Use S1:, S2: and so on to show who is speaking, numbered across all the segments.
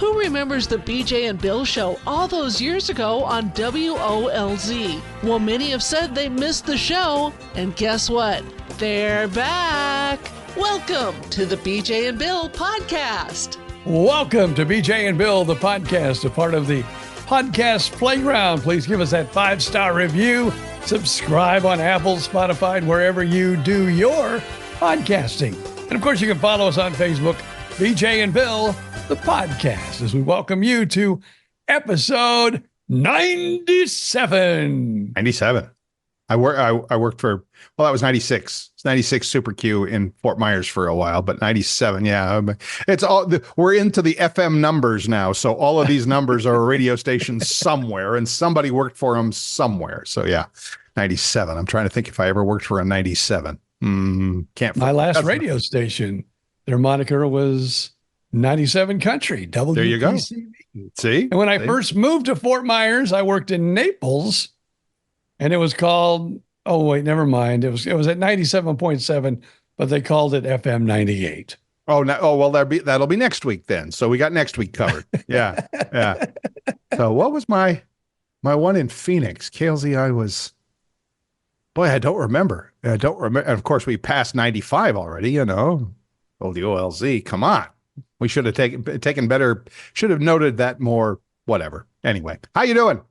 S1: Who remembers the BJ and Bill show all those years ago on WOLZ? Well, many have said they missed the show, and guess what? They're back. Welcome to the BJ and Bill podcast.
S2: Welcome to BJ and Bill, the podcast, a part of the Podcast Playground. Please give us that 5-star review. Subscribe on Apple, Spotify, and wherever you do your podcasting. And of course, you can follow us on Facebook, BJ and Bill, the podcast, as we welcome you to episode 97.
S3: 97. I worked for, well, that was 96. It's 96 Super Q in Fort Myers for a while, but 97, yeah. It's all, we're into the FM numbers now. So all of these numbers are a radio station somewhere, and somebody worked for them somewhere. So yeah, 97. I'm trying to think if I ever worked for a 97. Can't.
S2: My last radio station, their moniker was 97 Country, WPCV.
S3: There you go. See?
S2: And when I first moved to Fort Myers, I worked in Naples, and it was called, oh, wait, never mind. It was at 97.7, but they called it FM 98.
S3: Oh, no, well, that'll be next week then. So we got next week covered. Yeah. Yeah. So what was my one in Phoenix? KLZI boy, I don't remember. And of course, we passed 95 already, you know. Oh, the OLZ, come on. We should have taken better, should have noted that more, whatever. Anyway, how you doing?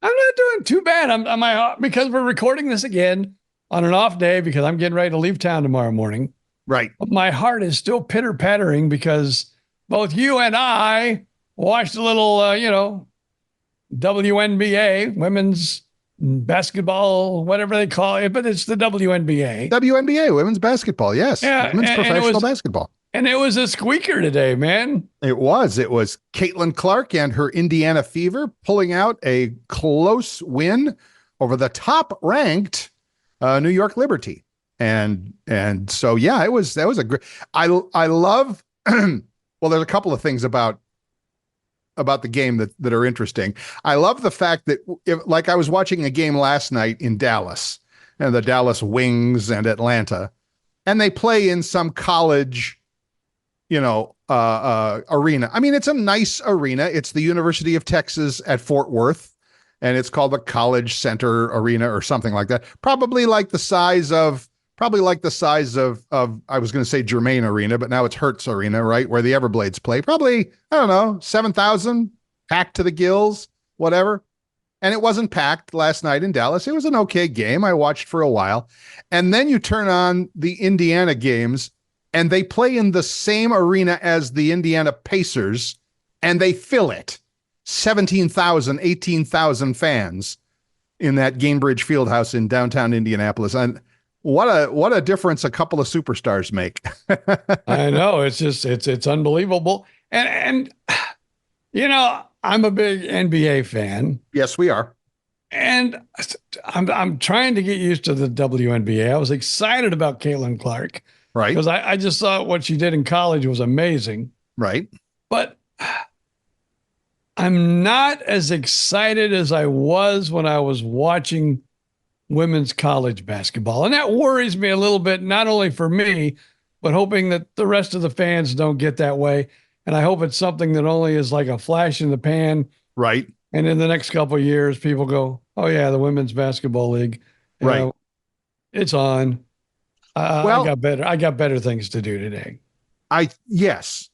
S2: I'm not doing too bad. Because we're recording this again on an off day because I'm getting ready to leave town tomorrow morning.
S3: Right.
S2: But my heart is still pitter-pattering because both you and I watched a little, WNBA, women's basketball, whatever they call it, but it's the WNBA.
S3: WNBA, women's basketball, yes.
S2: Yeah,
S3: women's professional basketball.
S2: And it was a squeaker today, man.
S3: It was Caitlin Clark and her Indiana Fever pulling out a close win over the top-ranked New York Liberty. And so, yeah, that was a great, I love, well, there's a couple of things about the game that are interesting. I love the fact that like I was watching a game last night in Dallas, and the Dallas Wings and Atlanta, and they play in some college, arena. I mean, it's a nice arena. It's the University of Texas at Fort Worth, and it's called the College Center Arena or something like that. Probably like the size of I was going to say Germain Arena, but now it's Hertz Arena, right? Where the Everblades play. Probably, I don't know, 7,000 packed to the gills, whatever. And it wasn't packed last night in Dallas. It was an okay game. I watched for a while. And then you turn on the Indiana games, and they play in the same arena as the Indiana Pacers, and they fill it. 17,000, 18,000 fans in that Gainbridge Fieldhouse in downtown Indianapolis. And what a difference a couple of superstars make.
S2: I know. It's just, it's unbelievable. And I'm a big NBA fan.
S3: Yes, we are.
S2: And I'm trying to get used to the WNBA. I was excited about Caitlin Clark.
S3: Right.
S2: Because I just thought what she did in college was amazing.
S3: Right.
S2: But I'm not as excited as I was when I was watching women's college basketball. And that worries me a little bit, not only for me, but hoping that the rest of the fans don't get that way. And I hope it's something that only is like a flash in the pan.
S3: Right.
S2: And in the next couple of years, people go, oh, yeah, the Women's Basketball League.
S3: Right.
S2: It's on. I got better things to do today.
S3: Yes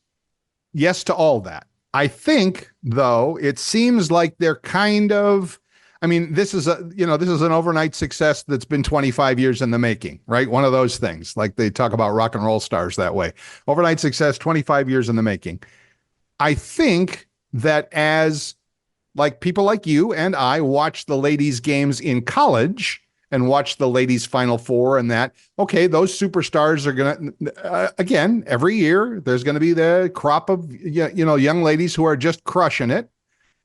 S3: to all that. I think, though, it seems like they're kind of, I mean, this is an overnight success that's been 25 years in the making, right? One of those things, like they talk about rock and roll stars that way. Overnight success, 25 years in the making. I think that as like people like you and I watch the ladies' games in college and watch the ladies' Final Four and that, okay, those superstars are going to, again, every year, there's going to be the crop of, young ladies who are just crushing it.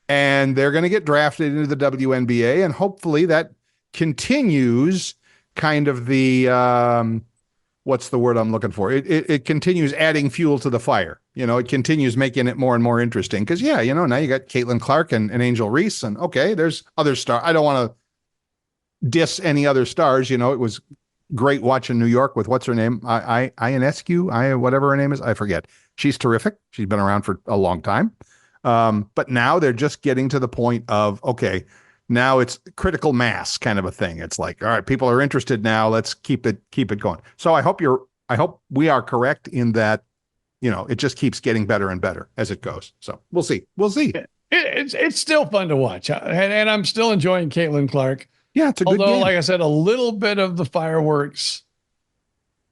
S3: And they're going to get drafted into the WNBA. And hopefully that continues kind of the, what's the word I'm looking for? It continues adding fuel to the fire. It continues making it more and more interesting. Because, now you got Caitlin Clark and Angel Reese. And, okay, there's other stars. I don't want to diss any other stars. It was great watching New York with what's her name? Ionescu, whatever her name is. I forget. She's terrific. She's been around for a long time. But now they're just getting to the point of, okay, now it's critical mass kind of a thing. It's like, all right, people are interested now. Let's keep it going. So I hope we are correct in that, it just keeps getting better and better as it goes. So we'll see.
S2: It's still fun to watch, and I'm still enjoying Caitlin Clark.
S3: Yeah, it's a good
S2: Although,
S3: game.
S2: like I said, a little bit of the fireworks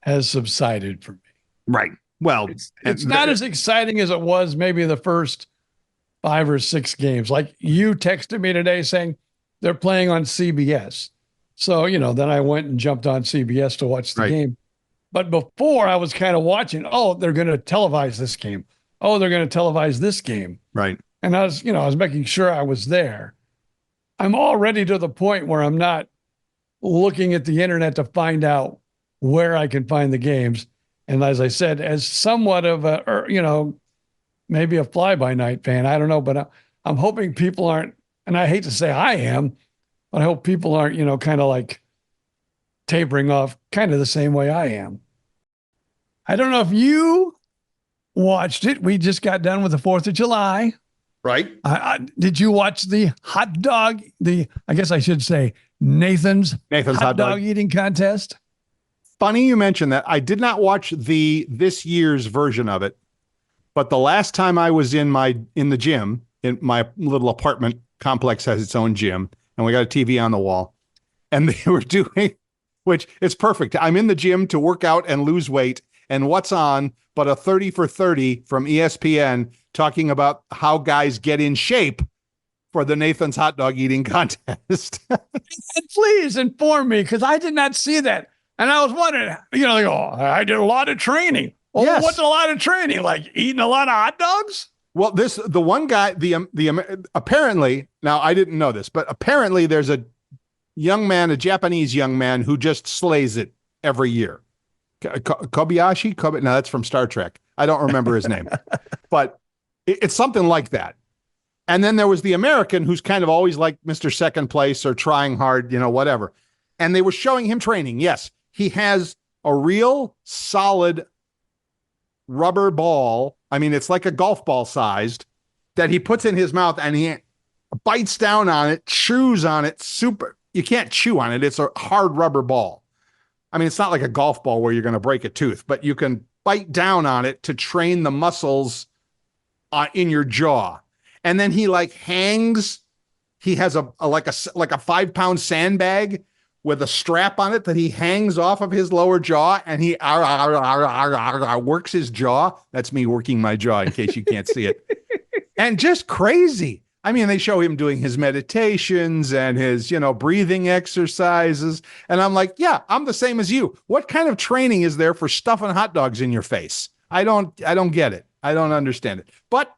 S2: has subsided for me.
S3: Right. Well,
S2: it's not as exciting as it was maybe the first 5 or 6 games. Like you texted me today saying they're playing on CBS. So, then I went and jumped on CBS to watch the game. But before I was kind of watching, they're going to televise this game. Oh, they're going to televise this game.
S3: Right.
S2: And I was making sure I was there. I'm already to the point where I'm not looking at the internet to find out where I can find the games. And as I said, as somewhat of maybe a fly-by-night fan, I don't know, but I'm hoping people aren't, and I hate to say I am, but I hope people aren't, kind of like tapering off kind of the same way I am. I don't know if you watched it. We just got done with the 4th of July.
S3: Right.
S2: Did you watch the hot dog, I guess I should say Nathan's hot dog eating contest?
S3: Funny you mentioned that. I did not watch this year's version of it, but the last time I was in the gym, in my little apartment complex has its own gym, and we got a TV on the wall, and they were doing, which is perfect. I'm in the gym to work out and lose weight, and what's on but a 30 for 30 from ESPN talking about how guys get in shape for the Nathan's hot dog eating contest.
S2: Please inform me, because I did not see that. And I was wondering, I did a lot of training. Oh, yes. What's a lot of training? Like eating a lot of hot dogs?
S3: Well, the one guy, apparently, now I didn't know this, but apparently there's a Japanese young man who just slays it every year. Kobayashi? No, that's from Star Trek. I don't remember his name, but it's something like that. And then there was the American who's kind of always like Mr. Second Place or trying hard, whatever. And they were showing him training. Yes, he has a real solid rubber ball. I mean, it's like a golf ball sized that he puts in his mouth and he bites down on it, chews on it. You can't chew on it. It's a hard rubber ball. I mean, it's not like a golf ball where you're going to break a tooth, but you can bite down on it to train the muscles in your jaw. And then he hangs. He has a 5-pound sandbag with a strap on it that he hangs off of his lower jaw, and he works his jaw. That's me working my jaw in case you can't see it. And just crazy. I mean, they show him doing his meditations and his, breathing exercises. And I'm like, yeah, I'm the same as you. What kind of training is there for stuffing hot dogs in your face? I don't get it. I don't understand it, but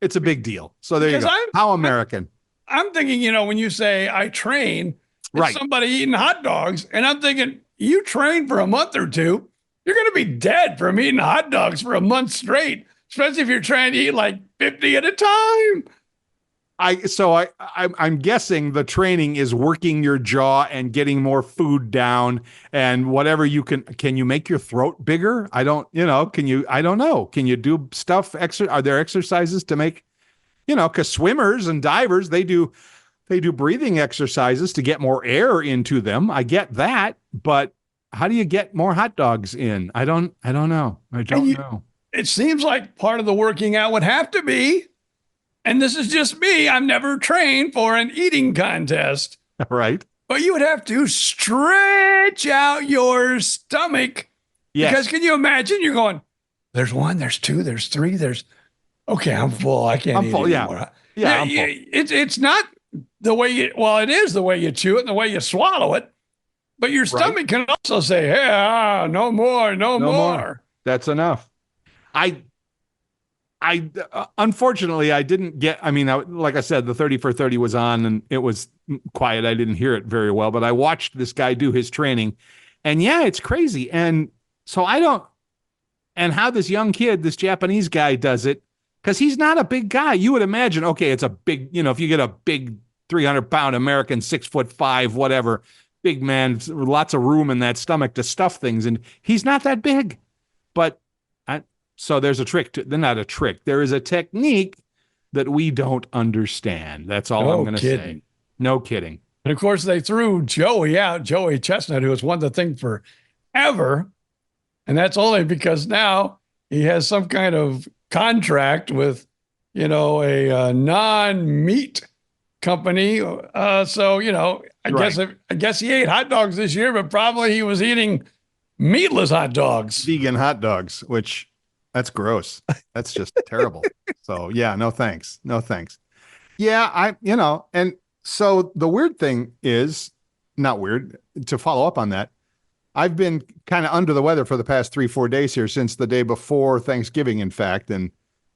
S3: it's a big deal. So there you go. How American.
S2: I'm thinking, when you say I train, it's somebody eating hot dogs. And I'm thinking, you train for a month or two, you're going to be dead from eating hot dogs for a month straight, especially if you're trying to eat like 50 at a time.
S3: I'm guessing the training is working your jaw and getting more food down and whatever you can you make your throat bigger? I don't know. Can you do stuff? Are there exercises to make, cause swimmers and divers, they do breathing exercises to get more air into them. I get that, but how do you get more hot dogs in? I don't know. I don't know.
S2: It seems like part of the working out would have to be, and this is just me, I've never trained for an eating contest.
S3: Right.
S2: But you would have to stretch out your stomach. Yes. Because can you imagine? You're going, there's 1, there's 2, there's 3, okay, I'm full. I can't eat anymore. Yeah, I'm full. It's not the way it is the way you chew it and the way you swallow it. But your stomach can also say, hey, no more.
S3: That's enough. Unfortunately, I didn't get, like I said, the 30 for 30 was on and it was quiet. I didn't hear it very well, but I watched this guy do his training and yeah, it's crazy. And so and how this young kid, this Japanese guy does it, because he's not a big guy. You would imagine, okay, it's a big, if you get a big 300-pound American, 6'5", whatever, big man, lots of room in that stomach to stuff things. And he's not that big, but so there's a trick not a trick. There is a technique that we don't understand. That's all
S2: No
S3: I'm going to say.
S2: kidding.
S3: No kidding.
S2: And of course, they threw Joey out, Joey Chestnut, who has won the thing forever. And that's only because now he has some kind of contract with, a non-meat company. So, I guess he ate hot dogs this year, but probably he was eating meatless hot dogs.
S3: Vegan hot dogs, which that's gross. That's just terrible. So yeah, no thanks. No thanks. Yeah, and so the weird thing is, not weird, to follow up on that, I've been kind of under the weather for the past 3-4 days here since the day before Thanksgiving, in fact. And,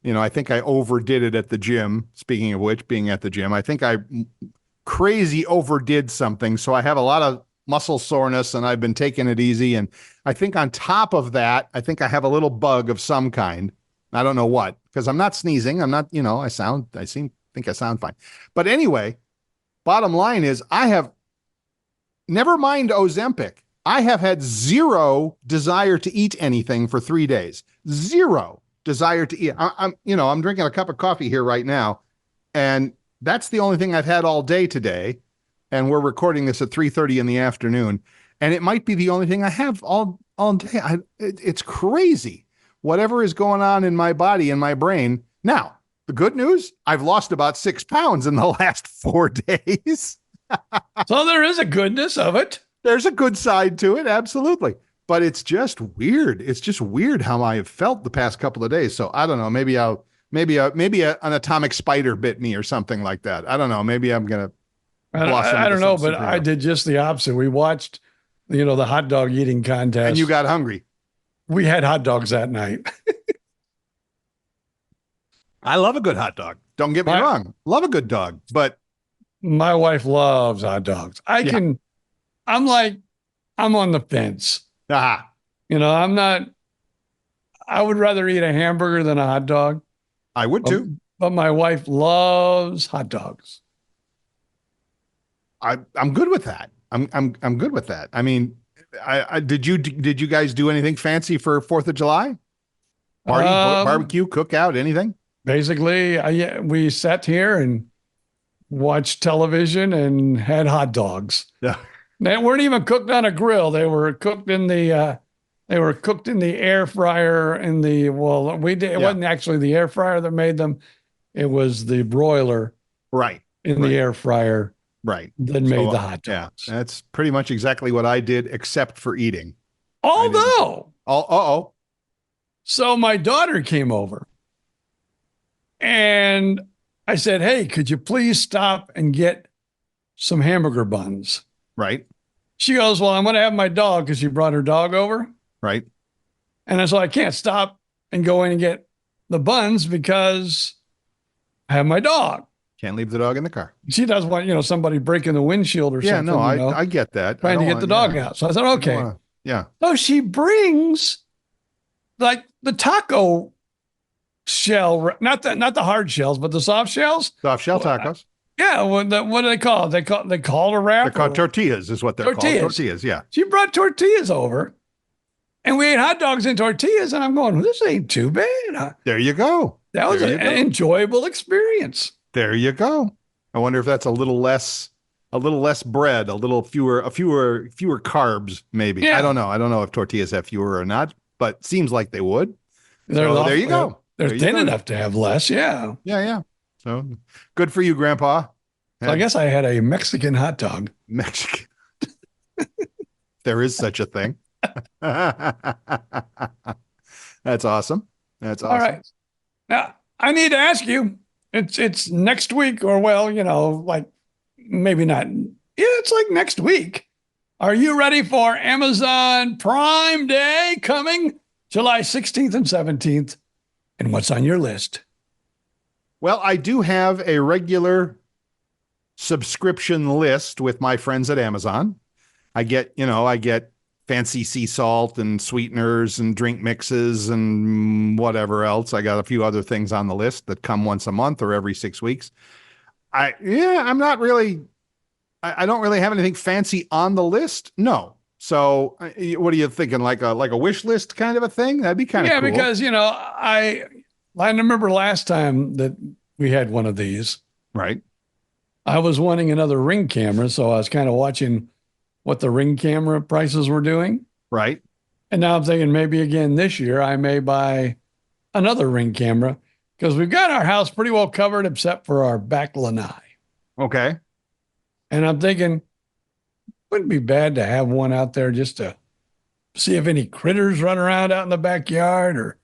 S3: I think I overdid it at the gym. Speaking of which, being at the gym, I think I crazy overdid something. So I have a lot of muscle soreness and I've been taking it easy. And I think on top of that, I think I have a little bug of some kind. I don't know what, because I'm not sneezing. I'm not, I think I sound fine. But anyway, bottom line is I have, never mind Ozempic, I have had zero desire to eat anything for 3 days. Zero desire to eat. I'm drinking a cup of coffee here right now, and that's the only thing I've had all day today. And we're recording this at 3:30 in the afternoon, and it might be the only thing I have all day. It's crazy. Whatever is going on in my body and my brain. Now, the good news, I've lost about 6 pounds in the last 4 days.
S2: So there is a goodness of it.
S3: There's a good side to it, absolutely. But it's just weird. It's just weird how I have felt the past couple of days. So I don't know. Maybe an atomic spider bit me or something like that. I don't know. Maybe I'm gonna.
S2: I don't know, but I did just the opposite. We watched, the hot dog eating contest,
S3: and you got hungry.
S2: We had hot dogs that night.
S3: I love a good hot dog. Don't get me wrong. Love a good dog, but
S2: my wife loves hot dogs. I'm on the fence.
S3: Aha.
S2: I'm not, I would rather eat a hamburger than a hot dog.
S3: I would too.
S2: But my wife loves hot dogs.
S3: I'm good with that. I'm good with that. I mean, did you guys do anything fancy for 4th of July? Party, barbecue, cookout, anything?
S2: Basically, we sat here and watched television and had hot dogs.
S3: Yeah.
S2: They weren't even cooked on a grill. They were cooked in the air fryer It wasn't actually the air fryer that made them. It was the broiler in the air fryer that made the hot dogs.
S3: Yeah, that's pretty much exactly what I did, except for eating.
S2: So my daughter came over and I said, hey, could you please stop and get some hamburger buns?
S3: Right.
S2: She goes, well, I'm going to have my dog, because she brought her dog over.
S3: Right.
S2: And so I can't stop and go in and get the buns because I have my dog.
S3: Can't leave the dog in the car.
S2: She doesn't want, somebody breaking the windshield or something.
S3: Yeah, no, I get that.
S2: Trying to get the dog out. So I said, okay.
S3: Yeah.
S2: So she brings like the taco shell, not the hard shells, but the soft shells.
S3: Soft shell tacos.
S2: Yeah, what do they call it? They call it a wrap.
S3: They're called tortillas, is what they're called. Tortillas, yeah.
S2: She brought tortillas over, and we ate hot dogs and tortillas, and I'm going, well, this ain't too bad.
S3: There you go.
S2: That was an enjoyable experience.
S3: There you go. I wonder if that's a little less bread, a fewer carbs, maybe. Yeah. I don't know. I don't know if tortillas have fewer or not, but seems like they would. There you go.
S2: They're thin enough to have less. Yeah.
S3: Yeah. So good for you, Grandpa.
S2: So I guess I had a Mexican hot dog.
S3: Mexican. There is such a thing. That's awesome. That's awesome.
S2: All right. Now, I need to ask you, it's next week, or like maybe not. Yeah, it's like next week. Are you ready for Amazon Prime Day coming July 16th and 17th? And what's on your list?
S3: Well, I do have a regular subscription list with my friends at Amazon. I get fancy sea salt and sweeteners and drink mixes and whatever else. I got a few other things on the list that come once a month or every 6 weeks. I don't really have anything fancy on the list. No. So what are you thinking? Like a wish list kind of a thing? That'd be kind of cool.
S2: Yeah, because, I remember last time that we had one of these.
S3: Right.
S2: I was wanting another Ring camera, so I was kind of watching what the Ring camera prices were doing.
S3: Right.
S2: And now I'm thinking maybe again this year I may buy another Ring camera because we've got our house pretty well covered except for our back lanai.
S3: Okay.
S2: And I'm thinking, wouldn't be bad to have one out there just to see if any critters run around out in the backyard or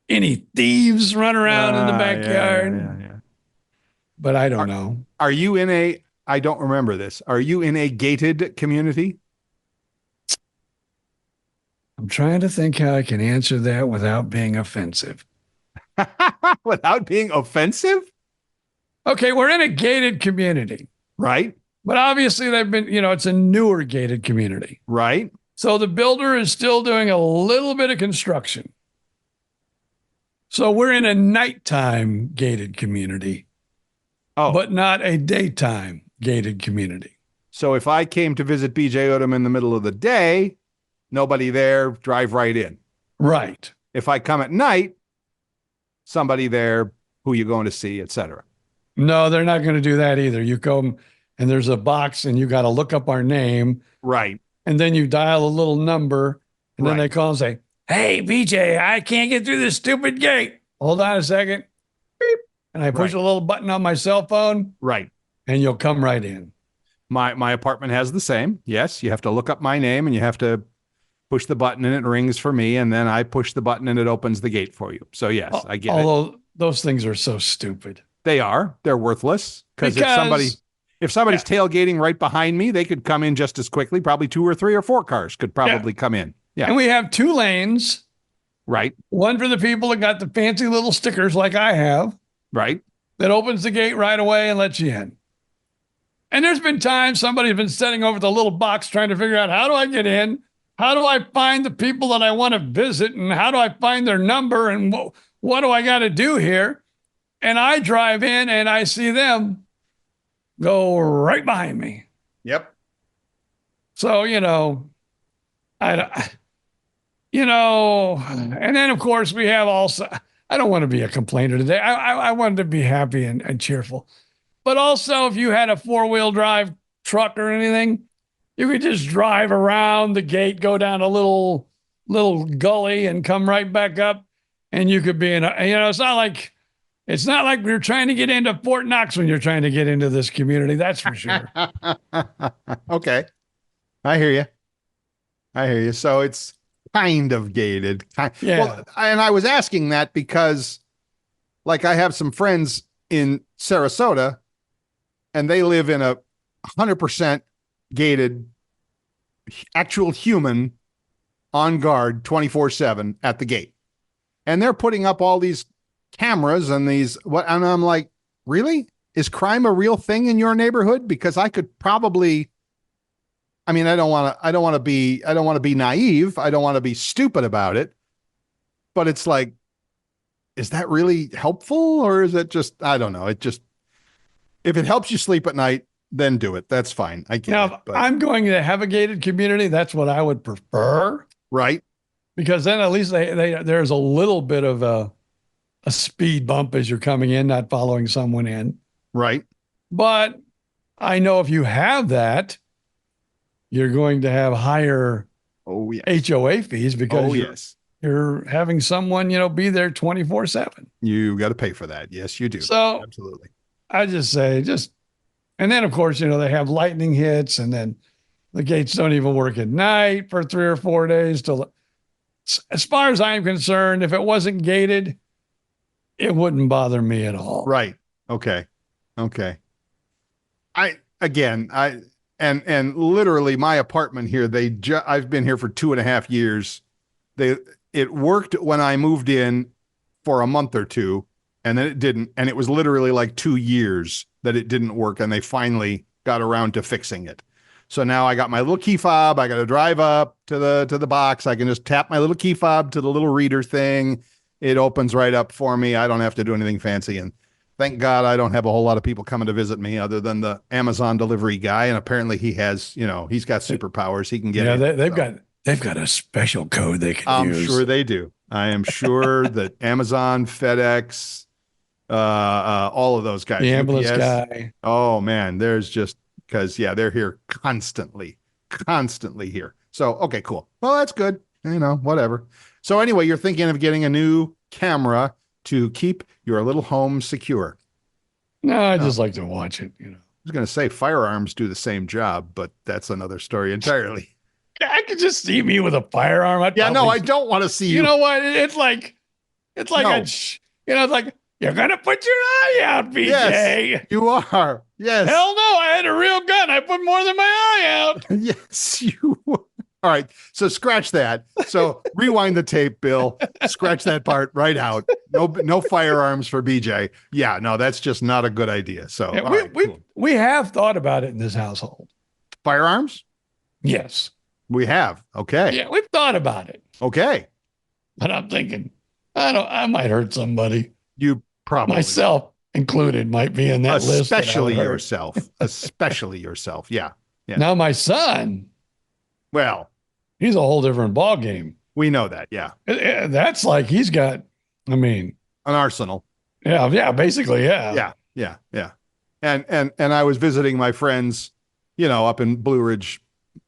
S2: any thieves run around in the backyard.
S3: Yeah.
S2: But I don't know.
S3: Are you in a, I don't remember this. Are you in a gated community?
S2: I'm trying to think how I can answer that without being offensive.
S3: Without being offensive?
S2: Okay, we're in a gated community.
S3: Right.
S2: But obviously they've been, it's a newer gated community.
S3: Right.
S2: So the builder is still doing a little bit of construction. So we're in a nighttime gated community, but not a daytime gated community.
S3: So if I came to visit BJ Odom in the middle of the day, nobody there, drive right in.
S2: Right.
S3: If I come at night, somebody there, who you going to see, etc.
S2: No, they're not going to do that either. You come and there's a box and you got to look up our name.
S3: Right.
S2: And then you dial a little number and then they call and say, "Hey, BJ, I can't get through this stupid gate. Hold on a second." Beep. And I push a little button on my cell phone.
S3: Right.
S2: And you'll come right in.
S3: My apartment has the same. Yes. You have to look up my name and you have to push the button and it rings for me. And then I push the button and it opens the gate for you. So yes, I get it.
S2: Although those things are so stupid.
S3: They are. They're worthless. Because if somebody's tailgating right behind me, they could come in just as quickly. Probably 2 or 3 or 4 cars could probably come in. Yeah.
S2: And we have 2 lanes.
S3: Right.
S2: One for the people that got the fancy little stickers like I have.
S3: Right.
S2: That opens the gate right away and lets you in. And there's been times somebody's been sitting over the little box trying to figure out, how do I get in? How do I find the people that I want to visit? And how do I find their number? And what do I got to do here? And I drive in and I see them go right behind me.
S3: Yep.
S2: So, and then of course we have also, I don't want to be a complainer today. I wanted to be happy and cheerful, but also if you had a 4-wheel drive truck or anything, you could just drive around the gate, go down a little gully and come right back up. And you could be in it's not like we're trying to get into Fort Knox when you're trying to get into this community. That's for sure.
S3: Okay. I hear you. So it's kind of gated.
S2: Yeah.
S3: Well, and I was asking that because like I have some friends in Sarasota and they live in a 100% gated actual human on guard 24/7 at the gate. And they're putting up all these cameras and and I'm like, really? Is crime a real thing in your neighborhood? Because I could probably, I don't want to be naive. I don't want to be stupid about it, but it's like, is that really helpful? Or is it just, I don't know. If it helps you sleep at night, then do it. That's fine. I get it. But
S2: I'm going to have a gated community. That's what I would prefer.
S3: Right.
S2: Because then at least there's a little bit of a speed bump as you're coming in, not following someone in.
S3: Right.
S2: But I know if you have that, you're going to have higher HOA fees because you're having someone, be there 24/7.
S3: You got to pay for that. Yes, you do.
S2: So
S3: absolutely. I
S2: just say and then of course, they have lightning hits and then the gates don't even work at night for 3 or 4 days as far as I'm concerned, if it wasn't gated, it wouldn't bother me at all.
S3: Right. Okay. And literally my apartment here, I've been here for 2.5 years. It worked when I moved in for a month or 2 and then it didn't. And it was literally like 2 years that it didn't work. And they finally got around to fixing it. So now I got my little key fob. I got to drive up to the box. I can just tap my little key fob to the little reader thing. It opens right up for me. I don't have to do anything fancy. And thank God I don't have a whole lot of people coming to visit me other than the Amazon delivery guy. And apparently he has, he's got superpowers. He can get
S2: they've got a special code they can use.
S3: I'm sure they do. I am sure that Amazon, FedEx, all of those guys.
S2: The ambulance
S3: UPS.
S2: guy.
S3: Oh man, there's just because they're here constantly here. So okay, cool. Well, that's good. Whatever. So anyway, you're thinking of getting a new camera to keep your little home secure.
S2: No, I just like to watch it.
S3: I was going to say firearms do the same job, but that's another story entirely.
S2: I could just see me with a firearm.
S3: I don't want to see you.
S2: You know what? It's like it's like you're gonna put your eye out, BJ.
S3: Yes, you are. Yes.
S2: Hell no, I had a real gun. I put more than my eye out.
S3: Yes, you were. All right. So scratch that. So rewind the tape, Bill. Scratch that part right out. No firearms for BJ. Yeah, no, that's just not a good idea. So
S2: Yeah, we have thought about it in this household.
S3: Firearms?
S2: Yes.
S3: We have. Okay.
S2: Yeah, we've thought about it.
S3: Okay.
S2: But I'm thinking, I might hurt somebody.
S3: You probably
S2: myself included might be in that list.
S3: Especially yourself. Especially yourself. Yeah.
S2: Now my son,
S3: well,
S2: he's a whole different ball game.
S3: We know that. Yeah.
S2: That's like he's got, an
S3: arsenal.
S2: Yeah. Basically. Yeah.
S3: Yeah. And I was visiting my friends, up in Blue Ridge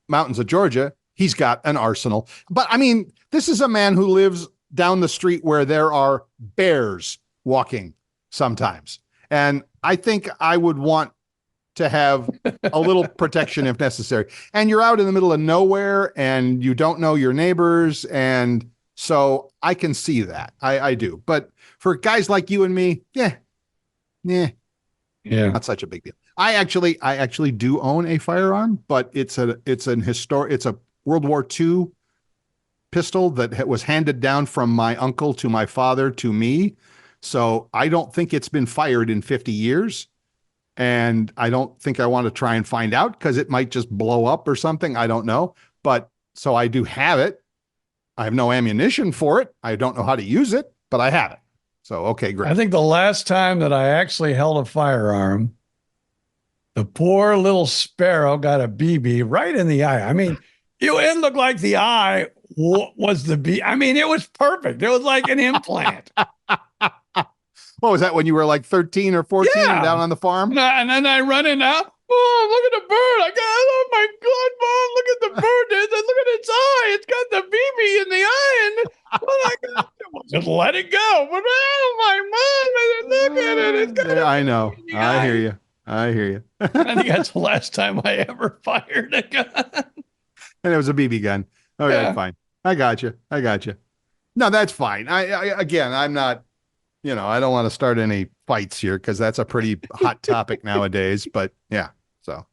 S3: Mountains of Georgia. He's got an arsenal. But this is a man who lives down the street where there are bears walking sometimes. And I think I would want to have a little protection if necessary. And you're out in the middle of nowhere and you don't know your neighbors. And so I can see that. I do. But for guys like you and me, yeah, not such a big deal. I actually do own a firearm, but it's a World War II pistol that was handed down from my uncle to my father to me. So I don't think it's been fired in 50 years. And I don't think I want to try and find out because it might just blow up or something. I don't know. But so I do have it. I have no ammunition for it. I don't know how to use it, but I have it. So, okay, great.
S2: I think the last time that I actually held a firearm, the poor little sparrow got a BB right in the eye. It looked like the eye was the B. It was perfect. It was like an implant.
S3: What was that when you were like 13 or 14 down on the farm?
S2: And then I run in out. Oh, look at the bird. Oh my God, Mom, look at the bird. Look at its eye. It's got the BB in the eye. And just let it go. But oh my Mom, look at it. It's got
S3: I know. I hear you. I
S2: think that's the last time I ever fired a gun.
S3: And it was a BB gun. Okay, fine. I got you. No, that's fine. I'm not, I don't want to start any fights here because that's a pretty hot topic nowadays. But yeah, so.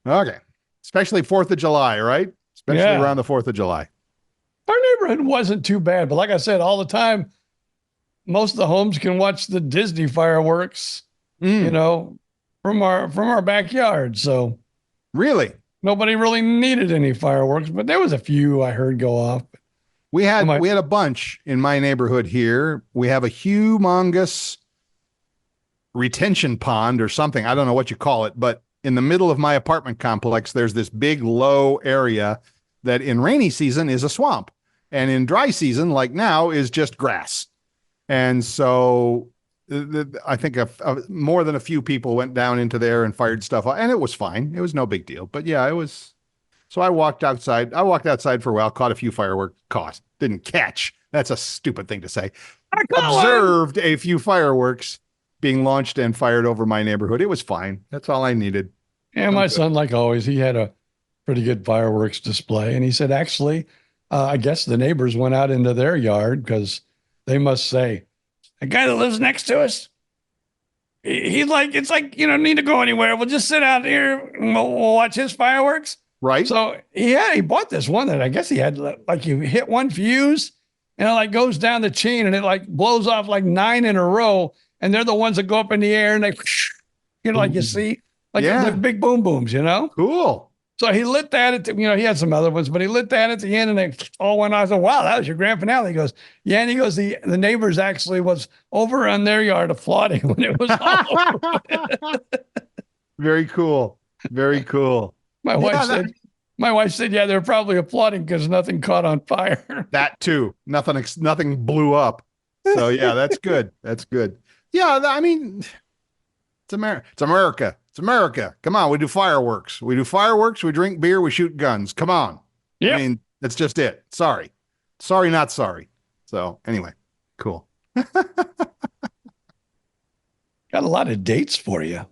S3: Okay. Especially 4th of July, right? Especially around the 4th of July.
S2: Our neighborhood wasn't too bad. But like I said, all the time, most of the homes can watch the Disney fireworks, from our backyard. So
S3: really,
S2: nobody really needed any fireworks, but there was a few I heard go off.
S3: We had a bunch in my neighborhood here. We have a humongous retention pond or something. I don't know what you call it, but in the middle of my apartment complex, there's this big low area that in rainy season is a swamp. And in dry season, like now, is just grass. And so I think more than a few people went down into there and fired stuff off, and it was fine. It was no big deal. But yeah, it was. So I walked outside. For a while, caught a few fireworks. Didn't catch. That's a stupid thing to say. I observed a few fireworks being launched and fired over my neighborhood. It was fine. That's all I needed.
S2: And my son, like always, he had a pretty good fireworks display. And he said, actually, I guess the neighbors went out into their yard because they must say, the guy that lives next to us, he's like, it's like, you don't need to go anywhere. We'll just sit out here and we'll watch his fireworks.
S3: Right.
S2: So he bought this one that I guess he had, like, you hit one fuse and it like goes down the chain and it like blows off like 9 in a row. And they're the ones that go up in the air and they, like you see, like big boom booms,
S3: Cool.
S2: So he lit that he had some other ones, but he lit that at the end and they all went off. I said, wow, that was your grand finale. He goes, yeah. And he goes, the neighbors actually was over on their yard applauding when it was all over.
S3: Very cool. Very cool.
S2: My wife said, yeah, they're probably applauding because nothing caught on fire.
S3: That too. Nothing blew up. So yeah, that's good. That's good. Yeah, I mean, it's America. It's America. It's America. Come on, we do fireworks. We do fireworks. We drink beer. We shoot guns. Come on.
S2: Yep.
S3: I mean, that's just it. Sorry, not sorry. So anyway, cool.
S2: Got a lot of dates for you.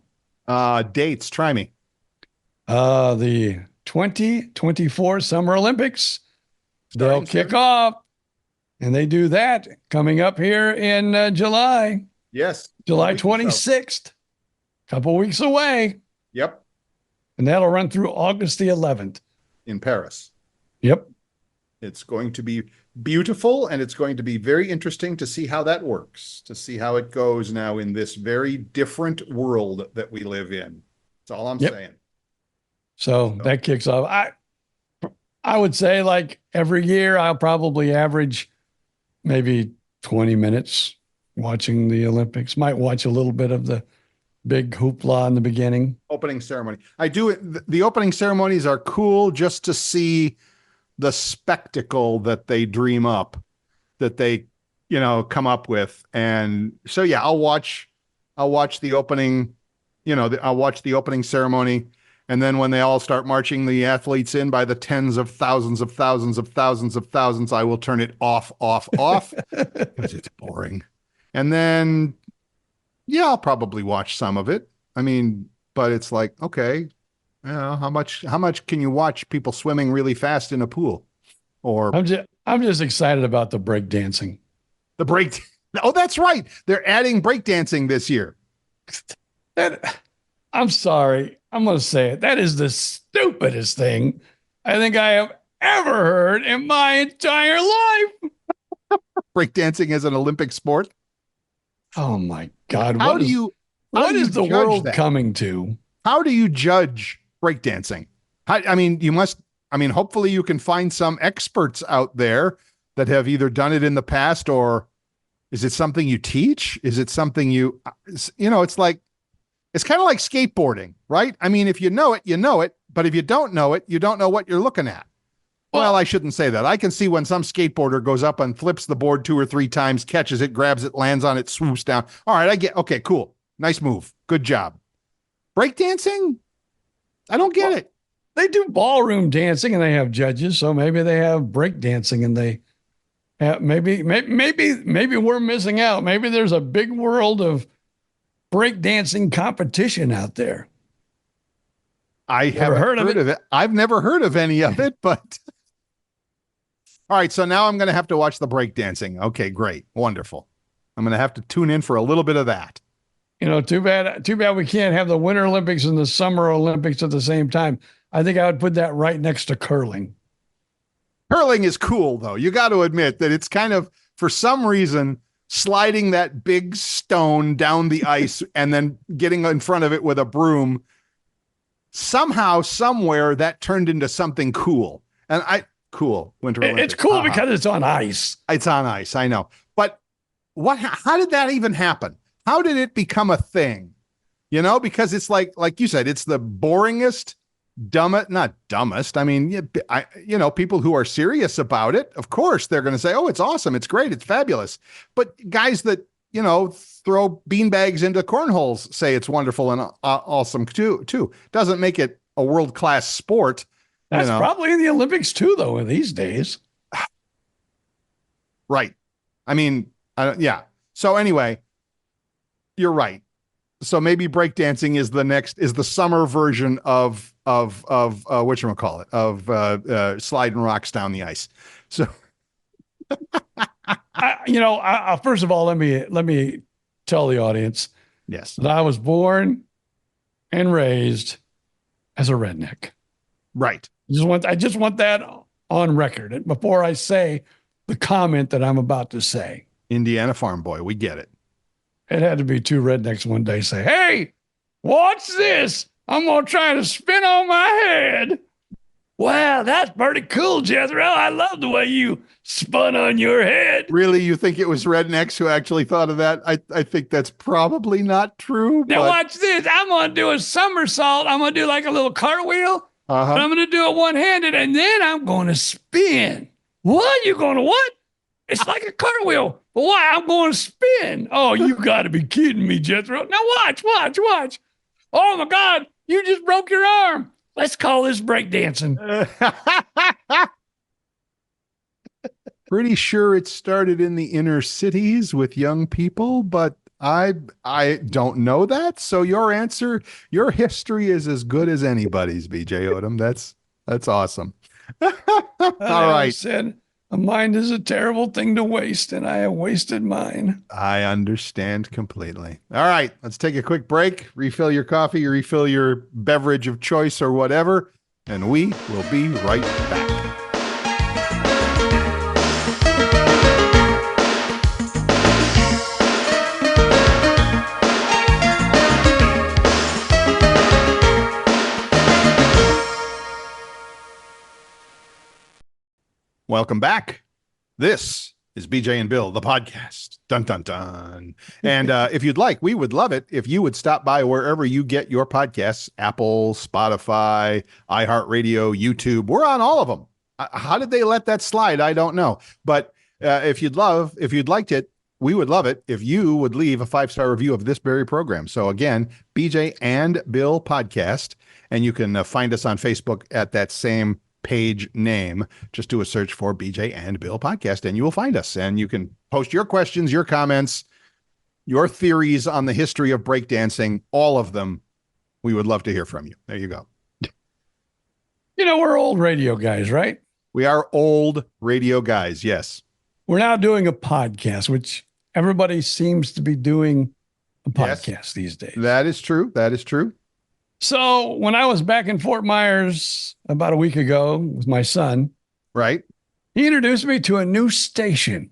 S3: Dates. Try me.
S2: The 2024 Summer Olympics. They'll kick off, and they do that coming up here in July.
S3: Yes.
S2: July 26th. Couple weeks away.
S3: Yep.
S2: And that'll run through August the 11th.
S3: In Paris.
S2: Yep.
S3: It's going to be beautiful, and it's going to be very interesting to see how that works, to see how it goes now in this very different world that we live in. That's all I'm saying.
S2: So that kicks off. I would say, like, every year I'll probably average maybe 20 minutes watching the Olympics. Might watch a little bit of the big hoopla in the beginning.
S3: Opening ceremony. I do it. The opening ceremonies are cool just to see the spectacle that they dream up, that they, come up with. And so, yeah, I'll watch the opening, I'll watch the opening ceremony. And then when they all start marching the athletes in by the tens of thousands of thousands of thousands of thousands, I will turn it off, because it's boring. And then, yeah, I'll probably watch some of it. I mean, but it's like, okay, how much can you watch people swimming really fast in a pool? Or
S2: I'm just excited about the break dancing.
S3: Oh, that's right. They're adding breakdancing this year.
S2: I'm sorry. I'm going to say it. That is the stupidest thing I think I have ever heard in my entire life.
S3: Breakdancing as an Olympic sport.
S2: Oh my God.
S3: What
S2: is the world coming to?
S3: How do you judge breakdancing? Hopefully you can find some experts out there that have either done it in the past, or is it something you teach? Is it something it's kind of like skateboarding, right? I mean, if you know it, you know it, but if you don't know it, you don't know what you're looking at. Well, I shouldn't say that. I can see when some skateboarder goes up and flips the board 2 or 3 times, catches it, grabs it, lands on it, swoops down. All right, okay, cool. Nice move. Good job. Breakdancing? I don't get it.
S2: They do ballroom dancing and they have judges, so maybe they have break dancing and they have, maybe we're missing out. Maybe there's a big world of break dancing competition out there.
S3: I haven't heard of it. I've never heard of any of it, but all right. So now I'm going to have to watch the breakdancing. Okay, great. Wonderful. I'm going to have to tune in for a little bit of that.
S2: Too bad we can't have the Winter Olympics and the Summer Olympics at the same time. I think I would put that right next to curling.
S3: Curling is cool, though. You got to admit that it's kind of, for some reason, sliding that big stone down the ice and then getting in front of it with a broom. Somehow, somewhere, that turned into something cool. And cool. Winter Olympics.
S2: It's cool because it's on ice.
S3: It's on ice, I know. But how did that even happen? How did it become a thing? Because it's like you said, it's the boringest, not dumbest. I mean, people who are serious about it, of course, they're going to say, oh, it's awesome. It's great. It's fabulous. But guys that, throw beanbags into cornholes say it's wonderful and awesome too. Doesn't make it a world-class sport.
S2: That's probably in the Olympics too, though, in these days.
S3: Right. I mean, yeah. So anyway, you're right. So maybe breakdancing is the summer version of whatchamacallit, of sliding rocks down the ice. So,
S2: first of all, let me tell the audience,
S3: yes,
S2: that I was born and raised as a redneck.
S3: Right.
S2: I just want that on record before I say the comment that I'm about to say.
S3: Indiana farm boy, we get it.
S2: It had to be 2 rednecks one day say, "Hey, watch this. I'm going to try to spin on my head." Wow, that's pretty cool, Jethro. I love the way you spun on your head.
S3: Really? You think it was rednecks who actually thought of that? I think that's probably not true.
S2: Now watch this. I'm going to do a somersault. I'm going to do like a little cartwheel.
S3: Uh-huh.
S2: But I'm going to do it one-handed, and then I'm going to spin. What? You going to what? It's like a cartwheel. But why? I'm going to spin. Oh, you got to be kidding me, Jethro. Now watch. Oh, my God. You just broke your arm. Let's call this breakdancing.
S3: Pretty sure it started in the inner cities with young people, but I don't know that. So your answer, your history is as good as anybody's, BJ Odom. That's awesome. All right.
S2: Said, a mind is a terrible thing to waste, and I have wasted mine.
S3: I understand completely. All right, let's take a quick break, refill your coffee, refill your beverage of choice or whatever, and we will be right back. Welcome back. This is BJ and Bill, the podcast. Dun, dun, dun. And if you'd like, we would love it if you would stop by wherever you get your podcasts, Apple, Spotify, iHeartRadio, YouTube. We're on all of them. How did they let that slide? I don't know. But if you'd liked it, we would love it if you would leave a 5-star review of this very program. So again, BJ and Bill podcast, and you can find us on Facebook at that same page name. Just do a search for BJ and Bill podcast and you will find us, and you can post your questions, your comments, your theories on the history of breakdancing, all of them. We would love to hear from you. There you go.
S2: You know, we're old radio guys, right?
S3: We are old radio guys. Yes.
S2: We're now doing a podcast, which everybody seems to be doing a podcast these days.
S3: That is true. That is true.
S2: So when I was back in Fort Myers about a week ago with my son,
S3: right,
S2: he introduced me to a new station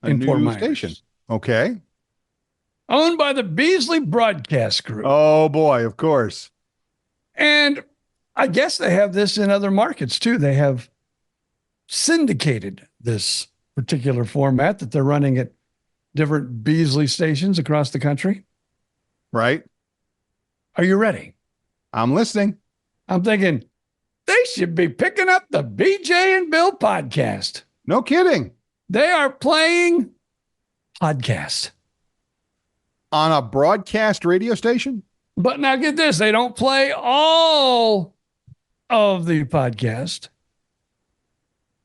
S2: in Fort Myers. Station.
S3: Okay.
S2: Owned by the Beasley Broadcast Group.
S3: Oh, boy, of course.
S2: And I guess they have this in other markets, too. They have syndicated this particular format that they're running at different Beasley stations across the country.
S3: Right.
S2: Are you ready?
S3: I'm listening.
S2: I'm thinking they should be picking up the BJ and Bill podcast.
S3: No kidding.
S2: They are playing podcast
S3: on a broadcast radio station.
S2: But now get this. They don't play all of the podcast.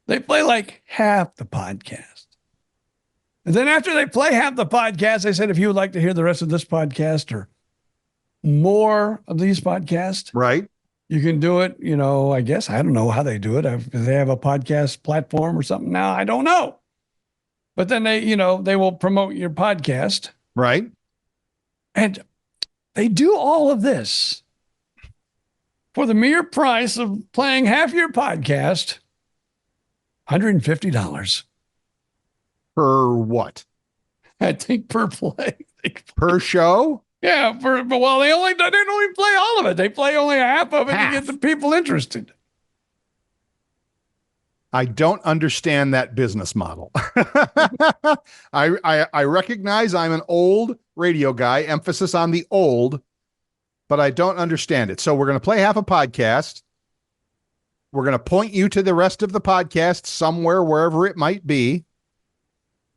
S2: They play like half the podcast. And then after they play half the podcast, they said, if you would like to hear the rest of this podcast or more of these podcasts,
S3: right,
S2: you can do it. You know, I guess, I don't know how they do it. Do they have a podcast platform or something now? I don't know. But then they will promote your podcast.
S3: Right.
S2: And they do all of this for the mere price of playing half your podcast, $150.
S3: Per what?
S2: I think per play.
S3: Per show?
S2: Yeah, they don't even play all of it. They play only half of it to get the people interested.
S3: I don't understand that business model. I recognize I'm an old radio guy, emphasis on the old, but I don't understand it. So we're going to play half a podcast. We're going to point you to the rest of the podcast somewhere, wherever it might be.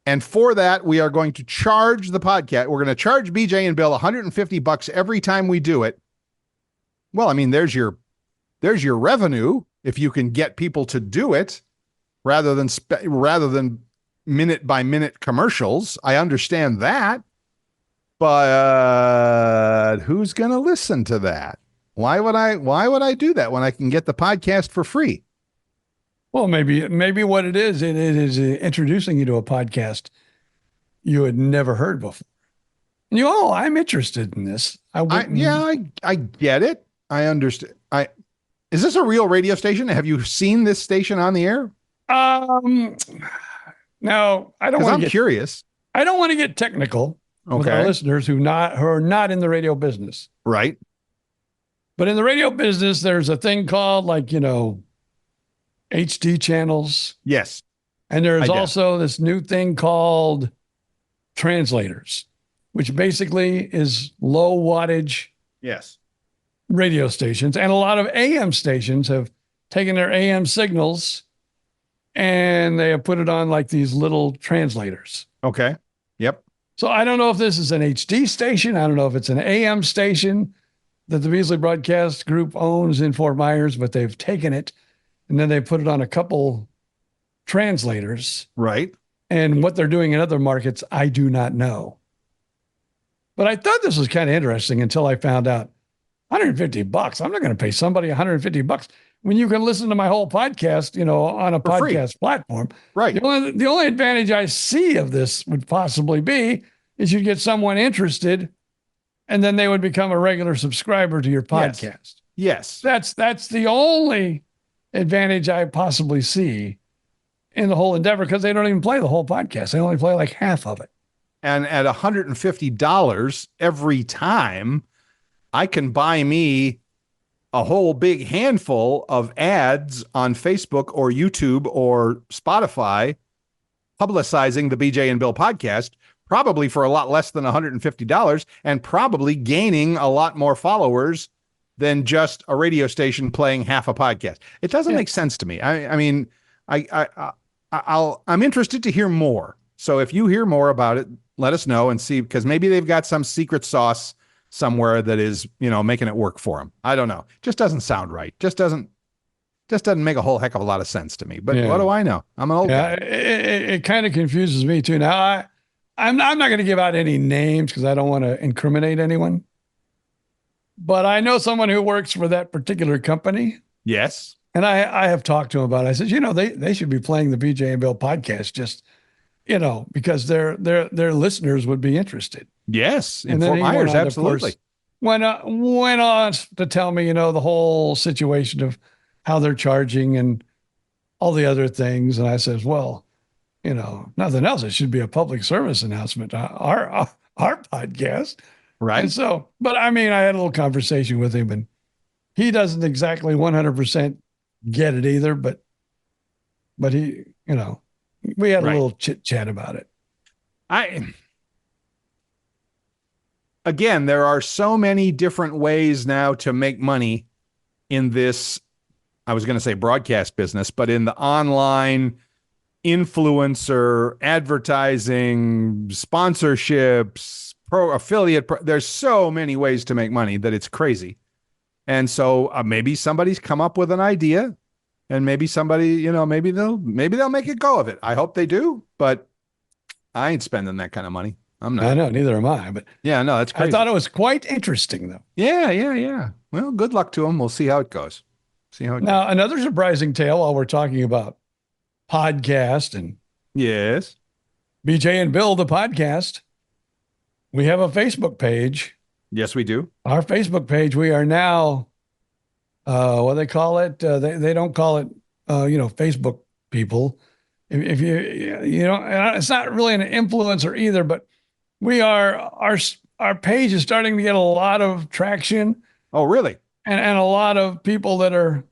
S3: And for that, we are going to charge the podcast. We're going to charge BJ and Bill $150 every time we do it. Well, I mean, there's your revenue if you can get people to do it rather than minute by minute commercials. I understand that, but who's going to listen to that? Why would I do that when I can get the podcast for free?
S2: Well, maybe what it is introducing you to a podcast you had never heard before. And I'm interested in this. I
S3: get it. I understand. Is this a real radio station? Have you seen this station on the air?
S2: No, I don't want to get
S3: curious.
S2: I don't want to get technical with our listeners who are not in the radio business.
S3: Right.
S2: But in the radio business, there's a thing called HD channels.
S3: Yes.
S2: And there's also this new thing called translators, which basically is low wattage radio stations. And a lot of AM stations have taken their AM signals and they have put it on like these little translators.
S3: Okay. Yep.
S2: So I don't know if this is an HD station. I don't know if it's an AM station that the Beasley Broadcast Group owns in Fort Myers, but they've taken it and then they put it on a couple translators.
S3: Right.
S2: And what they're doing in other markets, I do not know. But I thought this was kind of interesting until I found out $150. I'm not going to pay somebody $150 when you can listen to my whole podcast, on a
S3: For free.
S2: podcast platform.
S3: Right.
S2: The only advantage I see of this would possibly be is you'd get someone interested and then they would become a regular subscriber to your podcast.
S3: Yes.
S2: That's the only advantage I possibly see in the whole endeavor, because they don't even play the whole podcast. They only play like half of it.
S3: And at $150 every time, I can buy me a whole big handful of ads on Facebook or YouTube or Spotify publicizing the BJ and Bill podcast, probably for a lot less than $150, and probably gaining a lot more followers than just a radio station playing half a podcast. It doesn't make sense to me. I'm interested to hear more. So if you hear more about it, let us know and see, because maybe they've got some secret sauce somewhere that is, making it work for them. I don't know. Just doesn't sound right. Just doesn't make a whole heck of a lot of sense to me. But what do I know? I'm an old guy.
S2: It kind of confuses me too. Now I'm not going to give out any names because I don't want to incriminate anyone. But I know someone who works for that particular company.
S3: Yes.
S2: And I have talked to him about it. I said, they should be playing the BJ and Bill podcast just, because their listeners would be interested.
S3: Yes. In
S2: and
S3: Fort Myers,
S2: on,
S3: absolutely.
S2: Went on to tell me, the whole situation of how they're charging and all the other things. And I says, well, nothing else. It should be a public service announcement. Our podcast.
S3: Right.
S2: And so, but I had a little conversation with him, and he doesn't exactly 100% get it either, but he, we had a little chit chat about it.
S3: Again, there are so many different ways now to make money in this, I was going to say broadcast business, but in the online influencer, advertising, sponsorships, affiliate, there's so many ways to make money that it's crazy. And so maybe somebody's come up with an idea, and maybe somebody, maybe they'll make a go of it. I hope they do, but I ain't spending that kind of money. I'm not.
S2: I know, neither am I. But
S3: yeah, no, that's crazy.
S2: I thought it was quite interesting, though.
S3: Yeah. Well, good luck to them. We'll see how it goes.
S2: Now, another surprising tale while we're talking about podcast and
S3: yes,
S2: BJ and Bill, the podcast. We have a Facebook page.
S3: Yes, we do.
S2: Our Facebook page, we are now, what do they call it? They don't call it, Facebook people. If you and it's not really an influencer either, but our page is starting to get a lot of traction.
S3: Oh, really?
S2: And a lot of people that are,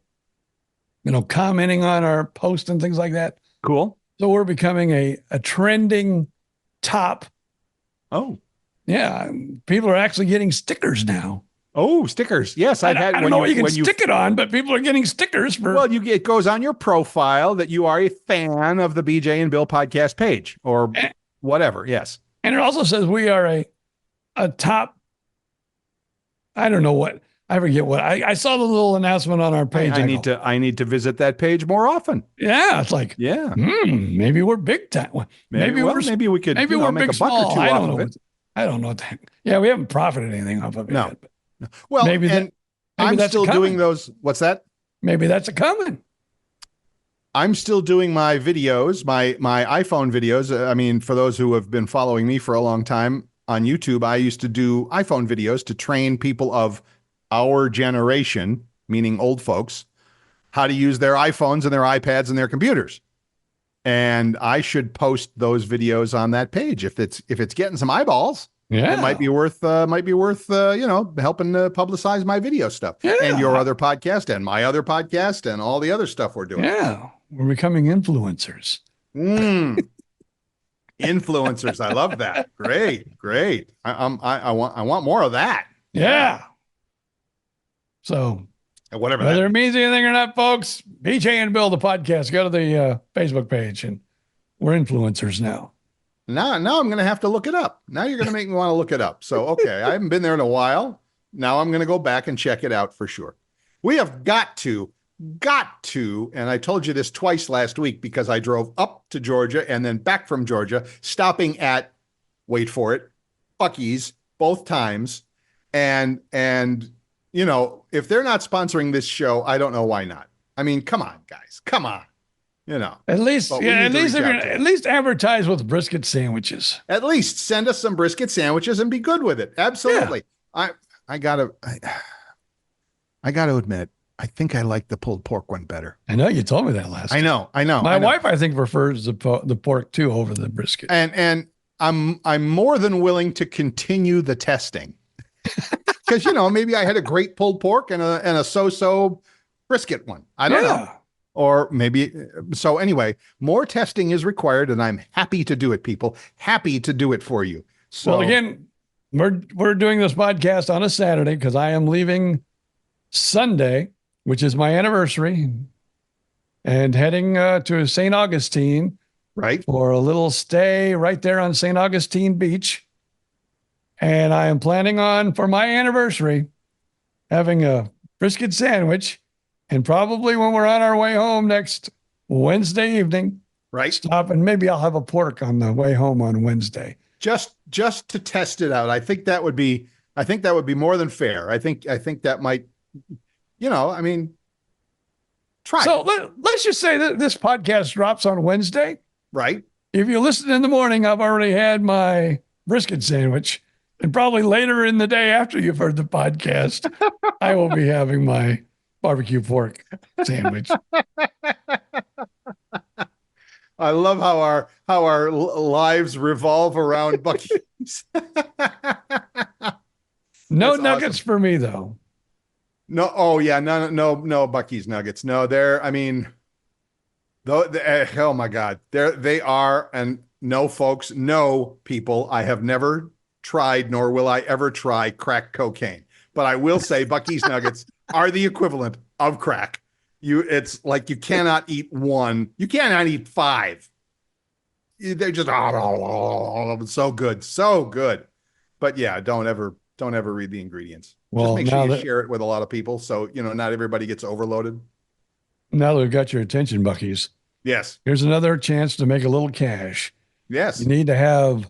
S2: commenting on our posts and things like that.
S3: Cool.
S2: So we're becoming a trending top.
S3: Oh.
S2: Yeah, people are actually getting stickers now.
S3: Oh, stickers. Yes,
S2: I don't know what you can stick it on, but people are getting stickers for.
S3: Well, it goes on your profile that you are a fan of the BJ and Bill podcast page or whatever. Yes.
S2: And it also says we are a top. I don't know what. I forget what. I saw the little announcement on our page.
S3: I need to visit that page more often.
S2: Yeah, it's like, maybe we're big time.
S3: Maybe we could
S2: we're
S3: make
S2: big,
S3: a buck
S2: small.
S3: or two
S2: I
S3: off
S2: don't
S3: of
S2: know.
S3: it.
S2: I don't know what the heck. Yeah, we haven't profited anything off of it.
S3: No.
S2: Yet,
S3: well,
S2: maybe
S3: I'm
S2: that's
S3: still doing those. What's that?
S2: Maybe that's a coming.
S3: I'm still doing my videos, my iPhone videos. For those who have been following me for a long time on YouTube, I used to do iPhone videos to train people of our generation, meaning old folks, how to use their iPhones and their iPads and their computers. And I should post those videos on that page if it's getting some eyeballs.
S2: Yeah,
S3: it might be worth helping to publicize my video stuff and your other podcast and my other podcast and all the other stuff we're doing.
S2: Yeah, we're becoming influencers.
S3: Influencers, I love that. Great. I want more of that.
S2: Yeah. So
S3: And whatever
S2: Whether
S3: that
S2: it means anything or not, folks, BJ and Bill, the podcast, go to the Facebook page, and we're influencers now.
S3: Now I'm going to have to look it up. Now you're going to make me want to look it up. So, okay, I haven't been there in a while. Now I'm going to go back and check it out for sure. We have got to, and I told you this twice last week because I drove up to Georgia and then back from Georgia, stopping at, wait for it, Buc-ee's both times. And you know, if they're not sponsoring this show, I don't know why not. I mean, come on, guys, come on. You know,
S2: at least advertise with brisket sandwiches.
S3: At least send us some brisket sandwiches and be good with it. Absolutely. Yeah. I gotta admit, I think I like the pulled pork one better.
S2: I know you told me that last time.
S3: I know.
S2: My wife, I think, prefers the pork too over the brisket.
S3: And I'm more than willing to continue the testing because you know maybe I had a great pulled pork and a so-so brisket one. I don't know. Or maybe, so anyway, more testing is required, and I'm happy to do it, people. Happy to do it for you. So
S2: well, again, we're doing this podcast on a Saturday because I am leaving Sunday, which is my anniversary, and heading to St. Augustine,
S3: right,
S2: for a little stay right there on St. Augustine Beach. And I am planning on, for my anniversary, having a brisket sandwich. And probably when we're on our way home next Wednesday evening,
S3: right,
S2: stop and maybe I'll have a pork on the way home on Wednesday.
S3: Just to test it out. I think that would be more than fair. I think that might, you know, I mean, try.
S2: So let's just say that this podcast drops on Wednesday.
S3: Right.
S2: If you listen in the morning, I've already had my brisket sandwich, and probably later in the day after you've heard the podcast, I will be having my barbecue pork sandwich.
S3: I love how our lives revolve around Buc-ee's.
S2: No That's nuggets awesome. For me though.
S3: No, oh yeah, no Buc-ee's nuggets. No, they're. I mean, though. Oh my God, they are. And no, folks, no people. I have never tried, nor will I ever try crack cocaine. But I will say, Buc-ee's nuggets are the equivalent of crack. It's like you cannot eat one. You cannot eat five. They're just so good, so good. But yeah, don't ever read the ingredients.
S2: Well,
S3: just make sure you share it with a lot of people, so you know not everybody gets overloaded.
S2: Now that we've got your attention, Buc-ee's.
S3: Yes.
S2: Here's another chance to make a little cash.
S3: Yes.
S2: You need to have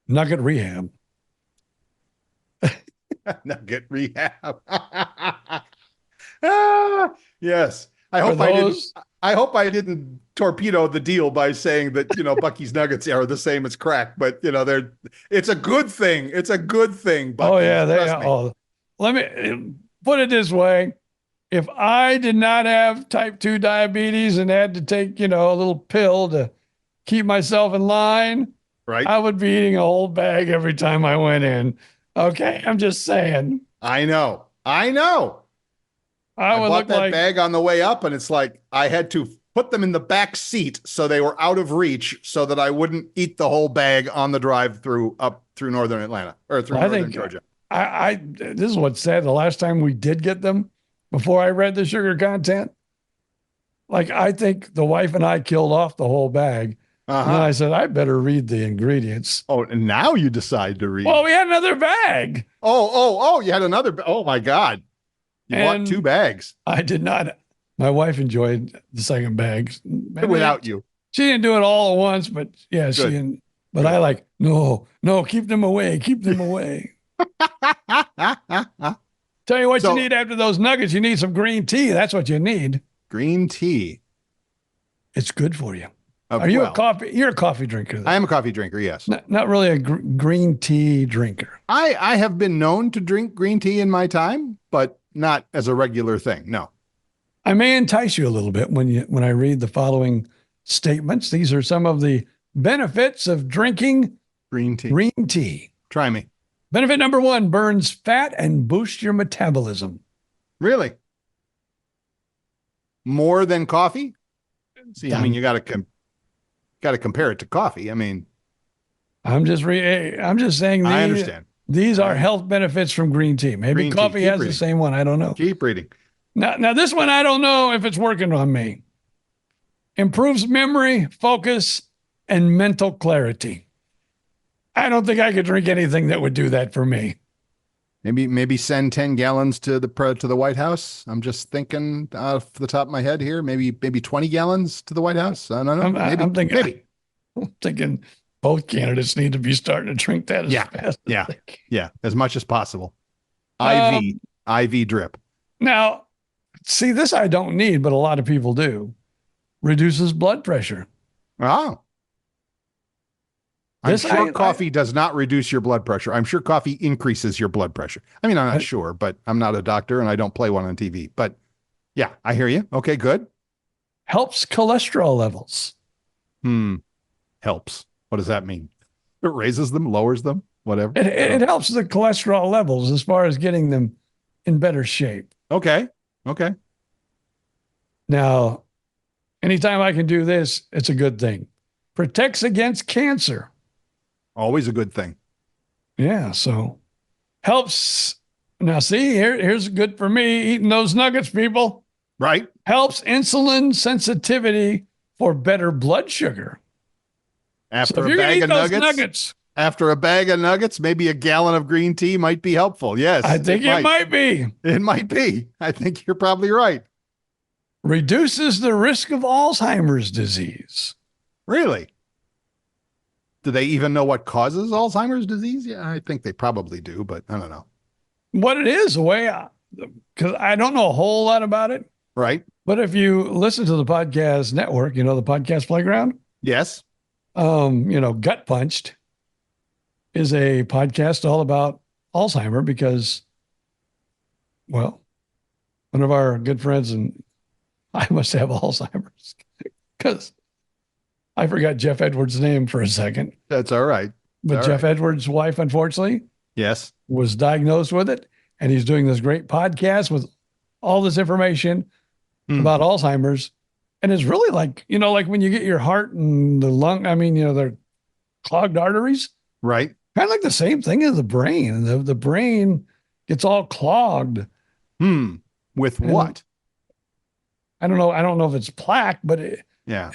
S2: Nugget Rehab.
S3: Nugget Rehab. Yes. I hope I didn't torpedo the deal by saying that, you know, Buc-ee's nuggets are the same as crack, but you know, it's a good thing. It's a good thing. Buc-ee's,
S2: oh yeah. They are. Oh, let me put it this way. If I did not have type 2 diabetes and had to take, you know, a little pill to keep myself in line,
S3: right,
S2: I would be eating a whole bag every time I went in. Okay. I'm just saying.
S3: I know. I bought that bag on the way up, and it's like I had to put them in the back seat so they were out of reach so that I wouldn't eat the whole bag on the drive through up through northern Atlanta or through northern Georgia.
S2: This is what's sad. The last time we did get them, before I read the sugar content, like I think the wife and I killed off the whole bag. And then I said, I better read the ingredients.
S3: Oh, and now you decide to read.
S2: Well, we had another bag.
S3: Oh, you had another. Oh my God. You bought 2 bags.
S2: I did not. My wife enjoyed the second bag.
S3: Without you.
S2: She didn't do it all at once, but yeah, Good. She didn't. But Good. I like, no, keep them away. Keep them away. Tell you what you need after those nuggets. You need some green tea. That's what you need.
S3: Green tea.
S2: It's good for you. Are you a coffee? You're a coffee drinker. Though.
S3: I am a coffee drinker. Yes.
S2: Not really a green tea drinker.
S3: I have been known to drink green tea in my time, but not as a regular thing. No.
S2: I may entice you a little bit when I read the following statements. These are some of the benefits of drinking
S3: green tea.
S2: Green tea.
S3: Try me.
S2: Benefit number 1, burns fat and boosts your metabolism.
S3: Really? More than coffee? See, I mean, you got to compare it to coffee. I mean,
S2: I'm just saying.
S3: I understand.
S2: These are health benefits from green tea. Maybe green coffee has the same one. I don't know.
S3: Keep reading.
S2: Now this one, I don't know if it's working on me. Improves memory, focus, and mental clarity. I don't think I could drink anything that would do that for me.
S3: Maybe send 10 gallons to the White House. I'm just thinking off the top of my head here. Maybe 20 gallons to the White House. I don't know.
S2: I'm thinking both candidates need to be starting to drink that as fast.
S3: Yeah, as much as possible. IV drip.
S2: Now, see, this I don't need, but a lot of people do. Reduces blood pressure.
S3: Oh. I'm sure coffee does not reduce your blood pressure. I'm sure coffee increases your blood pressure. I mean, I'm not sure, but I'm not a doctor and I don't play one on TV. But yeah, I hear you. Okay, good.
S2: Helps cholesterol levels.
S3: Helps. What does that mean? It raises them, lowers them, whatever.
S2: It helps the cholesterol levels as far as getting them in better shape.
S3: Okay.
S2: Now, anytime I can do this, it's a good thing. Protects against cancer.
S3: Always a good thing.
S2: Yeah, so helps. Now, see, here's good for me, eating those nuggets, people.
S3: Right.
S2: Helps insulin sensitivity for better blood sugar.
S3: After a bag of nuggets, after a bag of nuggets, maybe a gallon of green tea might be helpful. Yes.
S2: I think it might be.
S3: It might be. I think you're probably right.
S2: Reduces the risk of Alzheimer's disease.
S3: Really? Do they even know what causes Alzheimer's disease? Yeah, I think they probably do, but I don't know.
S2: What it is, because I don't know a whole lot about it.
S3: Right.
S2: But if you listen to the podcast network, the podcast playground.
S3: Yes.
S2: Gut Punched is a podcast all about Alzheimer because, well, one of our good friends and I must have Alzheimer's because I forgot Jeff Edwards' name for a second.
S3: That's all right.
S2: But Jeff Edwards' wife, unfortunately,
S3: yes,
S2: was diagnosed with it. And he's doing this great podcast with all this information about Alzheimer's. And it's really like when you get your heart and the lung, they're clogged arteries.
S3: Right.
S2: Kind of like the same thing as the brain. The brain gets all clogged.
S3: With what?
S2: I don't know. I don't know if it's plaque, but there's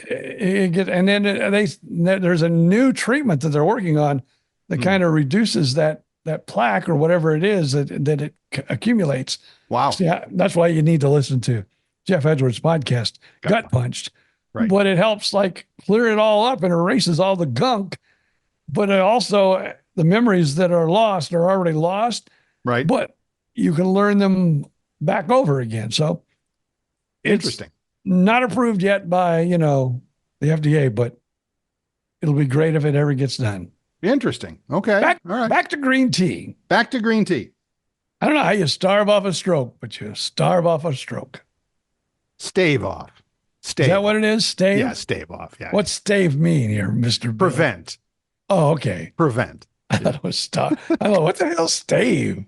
S2: a new treatment that they're working on that kind of reduces that plaque or whatever it is that it accumulates.
S3: Wow.
S2: So, that's why you need to listen to Jeff Edwards' podcast, Gut Punched.
S3: Right.
S2: But it helps clear it all up and erases all the gunk. But it also, the memories that are lost are already lost.
S3: Right.
S2: But you can learn them back over again. So
S3: interesting.
S2: Not approved yet by, the FDA, but it'll be great if it ever gets done.
S3: Interesting. Okay.
S2: All
S3: right.
S2: Back to green tea.
S3: I
S2: don't know how you starve off a stroke, but you starve off a stroke.
S3: Stave off.
S2: Is that what it is? Stave?
S3: Yeah, stave off. Yeah.
S2: What's stave mean here, Mr. Bill?
S3: Prevent.
S2: Oh, okay.
S3: Prevent.
S2: I thought it was starve. I thought, what the hell, stave?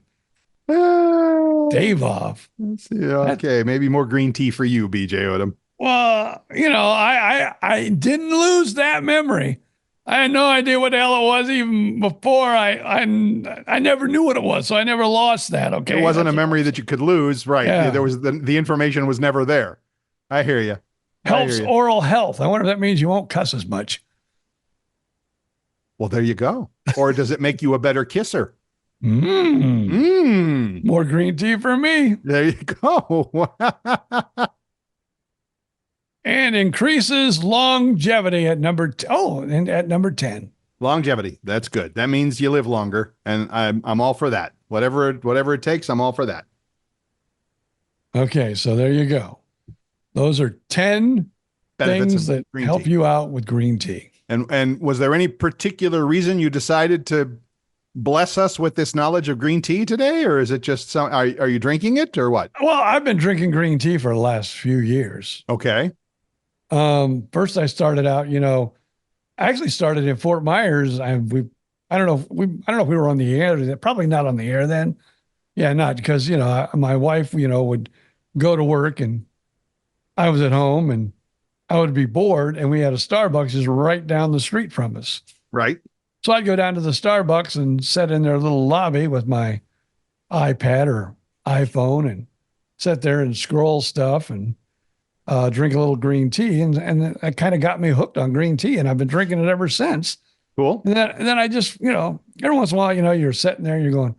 S2: Stave off.
S3: Okay, maybe more green tea for you, BJ Odom.
S2: Well, I didn't lose that memory. I had no idea what the hell it was even before. I never knew what it was, so I never lost that. Okay,
S3: it wasn't a memory that you could lose, right?
S2: Yeah.
S3: There was the information was never there. I hear you.
S2: Helps oral health. I wonder if that means you won't cuss as much.
S3: Well, there you go. Or does it make you a better kisser?
S2: More green tea for me.
S3: There you go.
S2: And increases longevity at number 10.
S3: Longevity. That's good. That means you live longer, and I'm all for that. Whatever it takes, I'm all for that.
S2: Okay, so there you go. Those are 10 things that help you out with green tea.
S3: And was there any particular reason you decided to bless us with this knowledge of green tea today, or is it just are you drinking it or what?
S2: Well, I've been drinking green tea for the last few years.
S3: Okay.
S2: First I started out, I actually started in Fort Myers. I don't know if we were on the air, probably not on the air then. Yeah, not because, my wife, would go to work and I was at home and I would be bored, and we had a Starbucks just right down the street from us.
S3: Right.
S2: So I'd go down to the Starbucks and sit in their little lobby with my iPad or iPhone and sit there and scroll stuff and drink a little green tea. And that kind of got me hooked on green tea. And I've been drinking it ever since.
S3: Cool.
S2: And then I just, every once in a while, you're sitting there and you're going,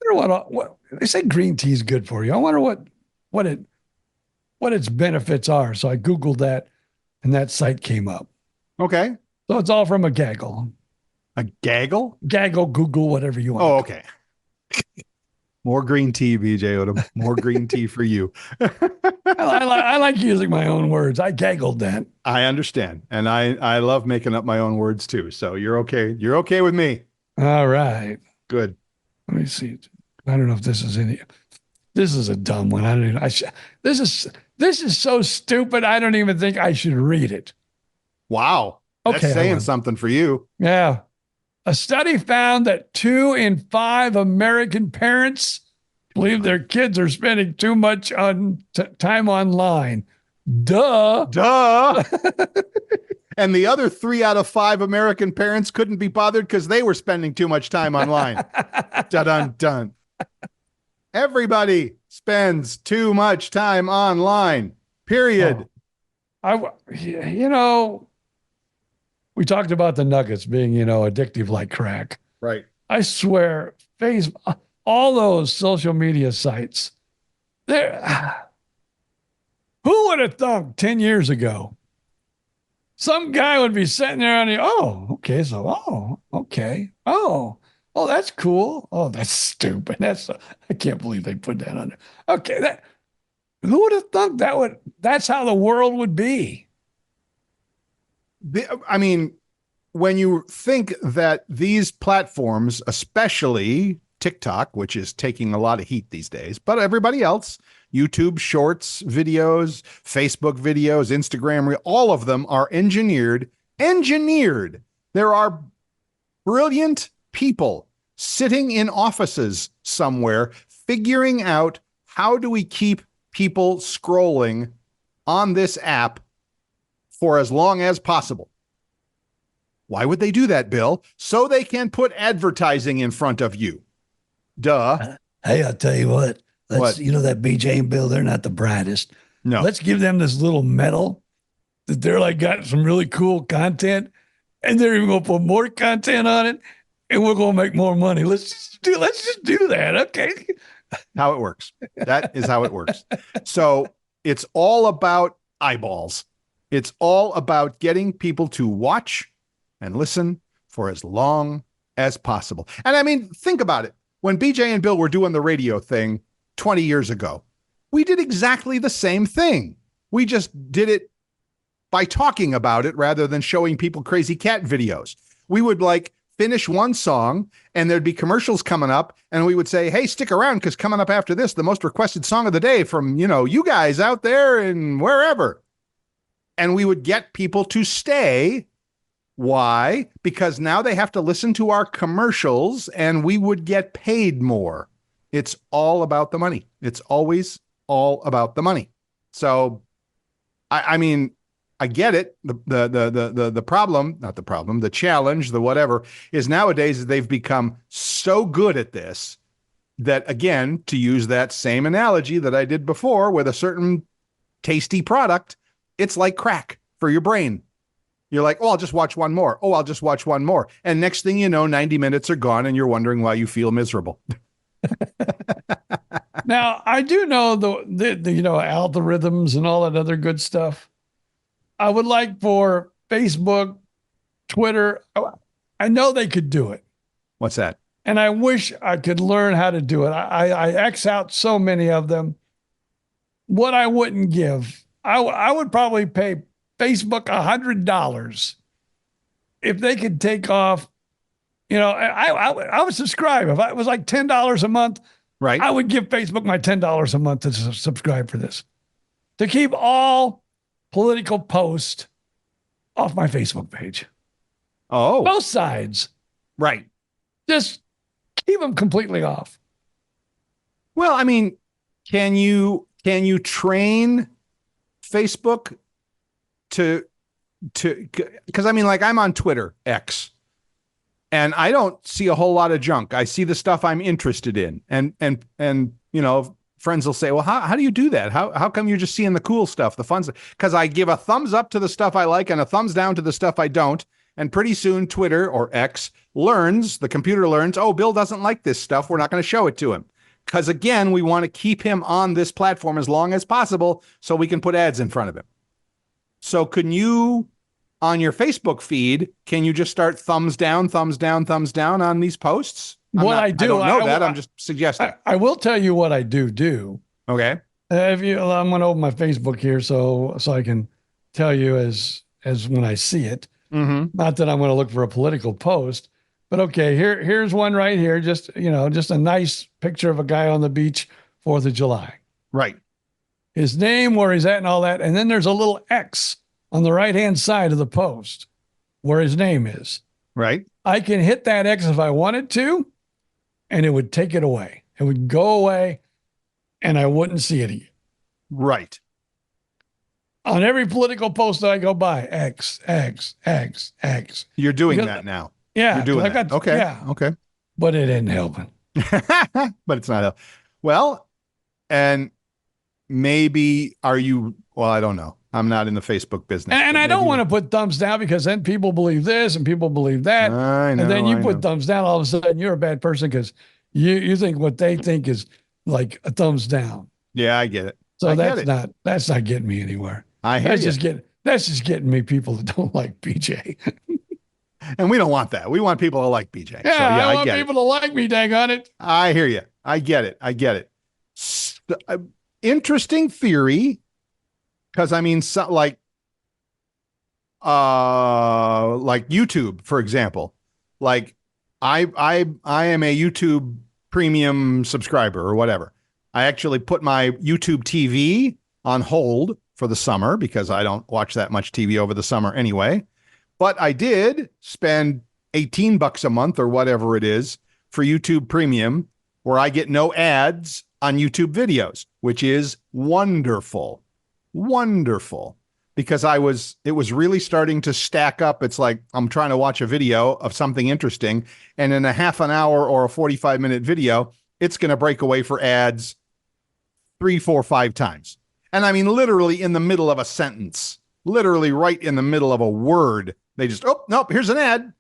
S2: I wonder what they say green tea is good for you. I wonder what its benefits are. So I Googled that and that site came up.
S3: Okay.
S2: So it's all from a gaggle.
S3: A gaggle?
S2: Gaggle, Google, whatever you want.
S3: Oh, okay. More green tea, BJ Odom. More green tea for you.
S2: I like using my own words. I gaggled that.
S3: I understand. And I love making up my own words too. So you're okay. You're okay with me.
S2: All right.
S3: Good.
S2: Let me see. I don't know if this is any. This is a dumb one. This is so stupid. I don't even think I should read it.
S3: Wow. That's
S2: Okay,
S3: saying something for you.
S2: Yeah. A study found that 2 in 5 American parents believe their kids are spending too much time online. Duh.
S3: And the other 3 out of 5 American parents couldn't be bothered because they were spending too much time online. Dun. Everybody spends too much time online. Period.
S2: We talked about the nuggets being, addictive like crack.
S3: Right.
S2: I swear, all those social media sites, who would have thought 10 years ago, some guy would be sitting there and that's cool. Oh, that's stupid. I can't believe they put that on there. Okay. Who would have thought that's how the world would be?
S3: I mean, when you think that these platforms, especially TikTok, which is taking a lot of heat these days, but everybody else, YouTube shorts, videos, Facebook videos, Instagram, all of them are engineered. There are brilliant people sitting in offices somewhere figuring out how do we keep people scrolling on this app for as long as possible. Why would they do that, Bill? So they can put advertising in front of you. Duh.
S4: Hey, I'll tell you what.
S3: What?
S4: That BJ and Bill, they're not the brightest.
S3: No.
S2: Let's give them this little medal that they're got some really cool content, and they're even going to put more content on it, and we're going to make more money. Let's just do that. Okay.
S3: How it works. That is how it works. So it's all about eyeballs. It's all about getting people to watch and listen for as long as possible. And I mean, think about it. When BJ and Bill were doing the radio thing 20 years ago, we did exactly the same thing. We just did it by talking about it rather than showing people crazy cat videos. We would finish one song and there'd be commercials coming up and we would say, hey, stick around because coming up after this, the most requested song of the day from, you guys out there and wherever. And we would get people to stay. Why? Because now they have to listen to our commercials and we would get paid more. It's all about the money. It's always all about the money. So, I mean, I get it. The problem, not the problem, the challenge, the whatever, is nowadays they've become so good at this that, again, to use that same analogy that I did before with a certain tasty product, it's like crack for your brain. You're like, oh, I'll just watch one more. Oh, I'll just watch one more. And next thing you know, 90 minutes are gone and you're wondering why you feel miserable.
S2: Now, I do know the algorithms and all that other good stuff. I would like for Facebook, Twitter, I know they could do it.
S3: What's that?
S2: And I wish I could learn how to do it. I X out so many of them. What I wouldn't give, I would probably pay Facebook $100 if they could take off. I would subscribe. If it was like $10 a month,
S3: right?
S2: I would give Facebook my $10 a month to subscribe for this, to keep all political posts off my Facebook page.
S3: Oh,
S2: both sides,
S3: right?
S2: Just keep them completely off.
S3: Well, I mean, can you train Facebook to because I mean, I'm on Twitter, X, and I don't see a whole lot of junk. I see the stuff I'm interested in, and friends will say, well, how do you do that? How come you're just seeing the cool stuff, the fun stuff? Because I give a thumbs up to the stuff I like and a thumbs down to the stuff I don't. And pretty soon Twitter or X the computer learns, oh, Bill doesn't like this stuff. We're not going to show it to him. Because again, we want to keep him on this platform as long as possible so we can put ads in front of him. So can you, on your Facebook feed, can you just start thumbs down on these posts? I don't know that. I'm just suggesting.
S2: I will tell you what I do.
S3: Okay.
S2: I'm going to open my Facebook here so I can tell you as when I see it.
S3: Mm-hmm.
S2: Not that I'm going to look for a political post, but okay, here's one right here. Just a nice picture of a guy on the beach, 4th of July.
S3: Right.
S2: His name, where he's at and all that. And then there's a little X on the right-hand side of the post where his name is.
S3: Right.
S2: I can hit that X if I wanted to, and it would take it away. It would go away, and I wouldn't see it again.
S3: Right.
S2: On every political post that I go by, X.
S3: You're doing that now.
S2: Yeah.
S3: You're doing that. Okay.
S2: Yeah.
S3: Okay.
S2: But it ain't helping.
S3: But it's not. Well, and maybe I don't know. I'm not in the Facebook business.
S2: And I don't want to put thumbs down because then people believe this and people believe that.
S3: I know,
S2: and then you put thumbs down, all of a sudden you're a bad person because you think what they think is like a thumbs down.
S3: Yeah, I get it.
S2: So that's not getting me anywhere. That's just getting me people that don't like BJ.
S3: And we don't want that. We want people to like BJ.
S2: Yeah, I want people to like me, dang on it.
S3: I hear you. I get it. Interesting theory. Because I mean, like YouTube, for example, like I am a YouTube premium subscriber or whatever. I actually put my YouTube TV on hold for the summer because I don't watch that much TV over the summer anyway. But I did spend $18 a month or whatever it is for YouTube Premium, where I get no ads on YouTube videos, which is wonderful. Wonderful. Because it was really starting to stack up. It's like I'm trying to watch a video of something interesting, and in a half an hour or a 45-minute video, it's going to break away for ads 3, 4, 5 times. And I mean, literally in the middle of a sentence, literally right in the middle of a word, they just, oh, nope, here's an ad.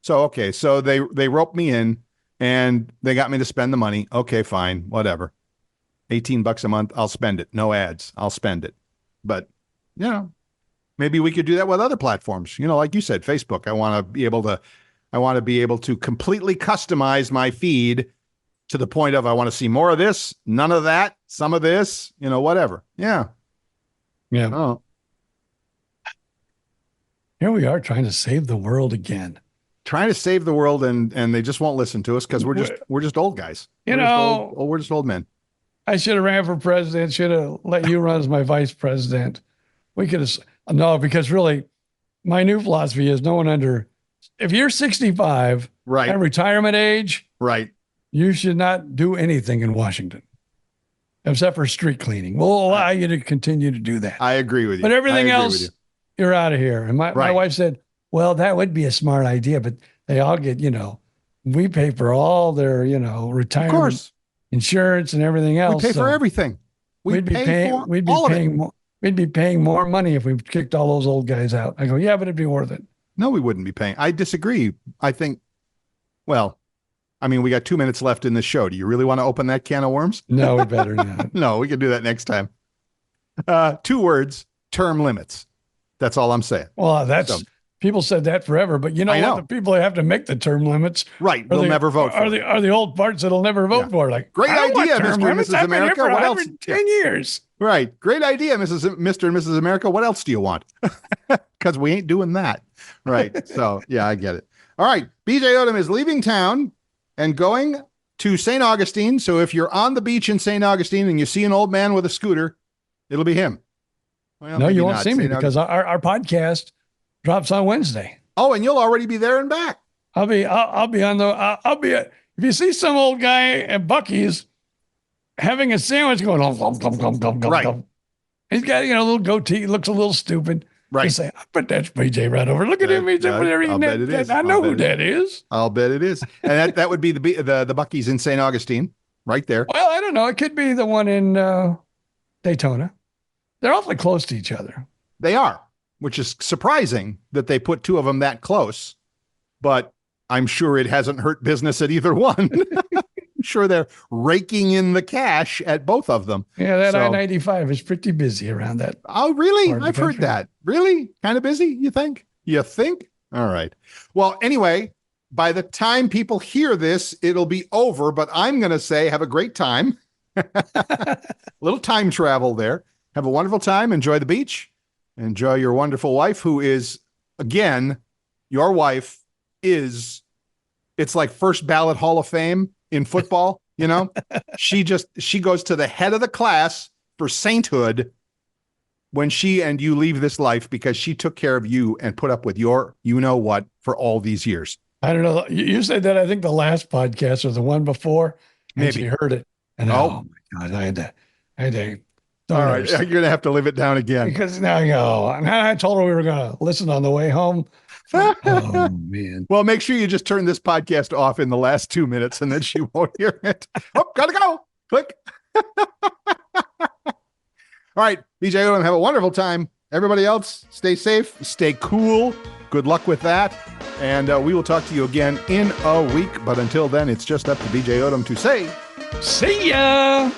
S3: So they roped me in and they got me to spend the money. Okay, fine, whatever. $18 a month, I'll spend it. No ads, I'll spend it. But, maybe we could do that with other platforms. Like you said, Facebook. I want to be able to completely customize my feed to the point of I want to see more of this, none of that, some of this, whatever. Yeah.
S2: Yeah.
S3: Oh.
S2: Here we are trying to save the world again.
S3: Trying to save the world, and they just won't listen to us because we're just old guys. We're just old men.
S2: I should have ran for president. Should have let you run as my vice president. We could have because really, my new philosophy is if you're 65,
S3: right,
S2: at retirement age,
S3: right,
S2: you should not do anything in Washington except for street cleaning. We'll allow you to continue to do that.
S3: I agree with you.
S2: But everything else, you're out of here. And my wife said, well, that would be a smart idea, but they all get, we pay for all their, retirement.
S3: Of course.
S2: Insurance and everything else.
S3: We pay for everything. We'd be
S2: paying more money if we kicked all those old guys out. I go, yeah, but it'd be worth it.
S3: No, we wouldn't be paying. I disagree. I think, we got 2 minutes left in the show. Do you really want to open that can of worms?
S2: No, we better not.
S3: No, we can do that next time. 2 words, term limits. That's all I'm saying.
S2: Well, people said that forever, but what? The people that have to make the term limits,
S3: right? They'll never vote for.
S2: Are the old parts that'll never vote for? Like,
S3: great idea, Mr. and Mrs. America. What else?
S2: 10 years.
S3: Right. Great idea, Mr. and Mrs. America. What else do you want? Because we ain't doing that. Right. So yeah, I get it. All right. BJ Odom is leaving town and going to St. Augustine. So if you're on the beach in St. Augustine and you see an old man with a scooter, it'll be him. Well,
S2: no, you won't see me because our podcast drops on Wednesday.
S3: Oh, and you'll already be there and back.
S2: I'll be if you see some old guy at Buc-ee's having a sandwich going, right. He's got, a little goatee, looks a little stupid.
S3: Right.
S2: You say, but that's BJ right over. Look at him. He's over there eating that. I know who that is.
S3: I'll bet it is. And that would be the Buc-ee's in St. Augustine, right there.
S2: Well, I don't don't know. It could be the one in Daytona. They're awfully close to each other.
S3: They are, which is surprising that they put two of them that close, but I'm sure it hasn't hurt business at either one. I'm sure they're raking in the cash at both of them.
S2: Yeah, that I-95 is pretty busy around that.
S3: Oh, really?
S2: I've
S3: heard that. Really? Kind of busy, you think? You think? All right. Well, anyway, by the time people hear this, it'll be over, but I'm going to say have a great time. A little time travel there. Have a wonderful time. Enjoy the beach. Enjoy your wonderful wife, who is, again, your wife is, it's like first ballot Hall of Fame in football. You know, she goes to the head of the class for sainthood when she and you leave this life, because she took care of you and put up with your, you know what, for all these years.
S2: I don't know. You said that, I think the last podcast or the one before, and
S3: Maybe.
S2: she heard it. And oh my God, I had to.
S3: All right. You're going to have to live it down again.
S2: Because now I told her we were going to listen on the way home. Oh, man.
S3: Well, make sure you just turn this podcast off in the last 2 minutes and then she won't hear it. Oh, gotta go. Click. All right. BJ Odom, have a wonderful time. Everybody else, stay safe, stay cool. Good luck with that. And we will talk to you again in a week. But until then, it's just up to BJ Odom to say,
S2: see ya.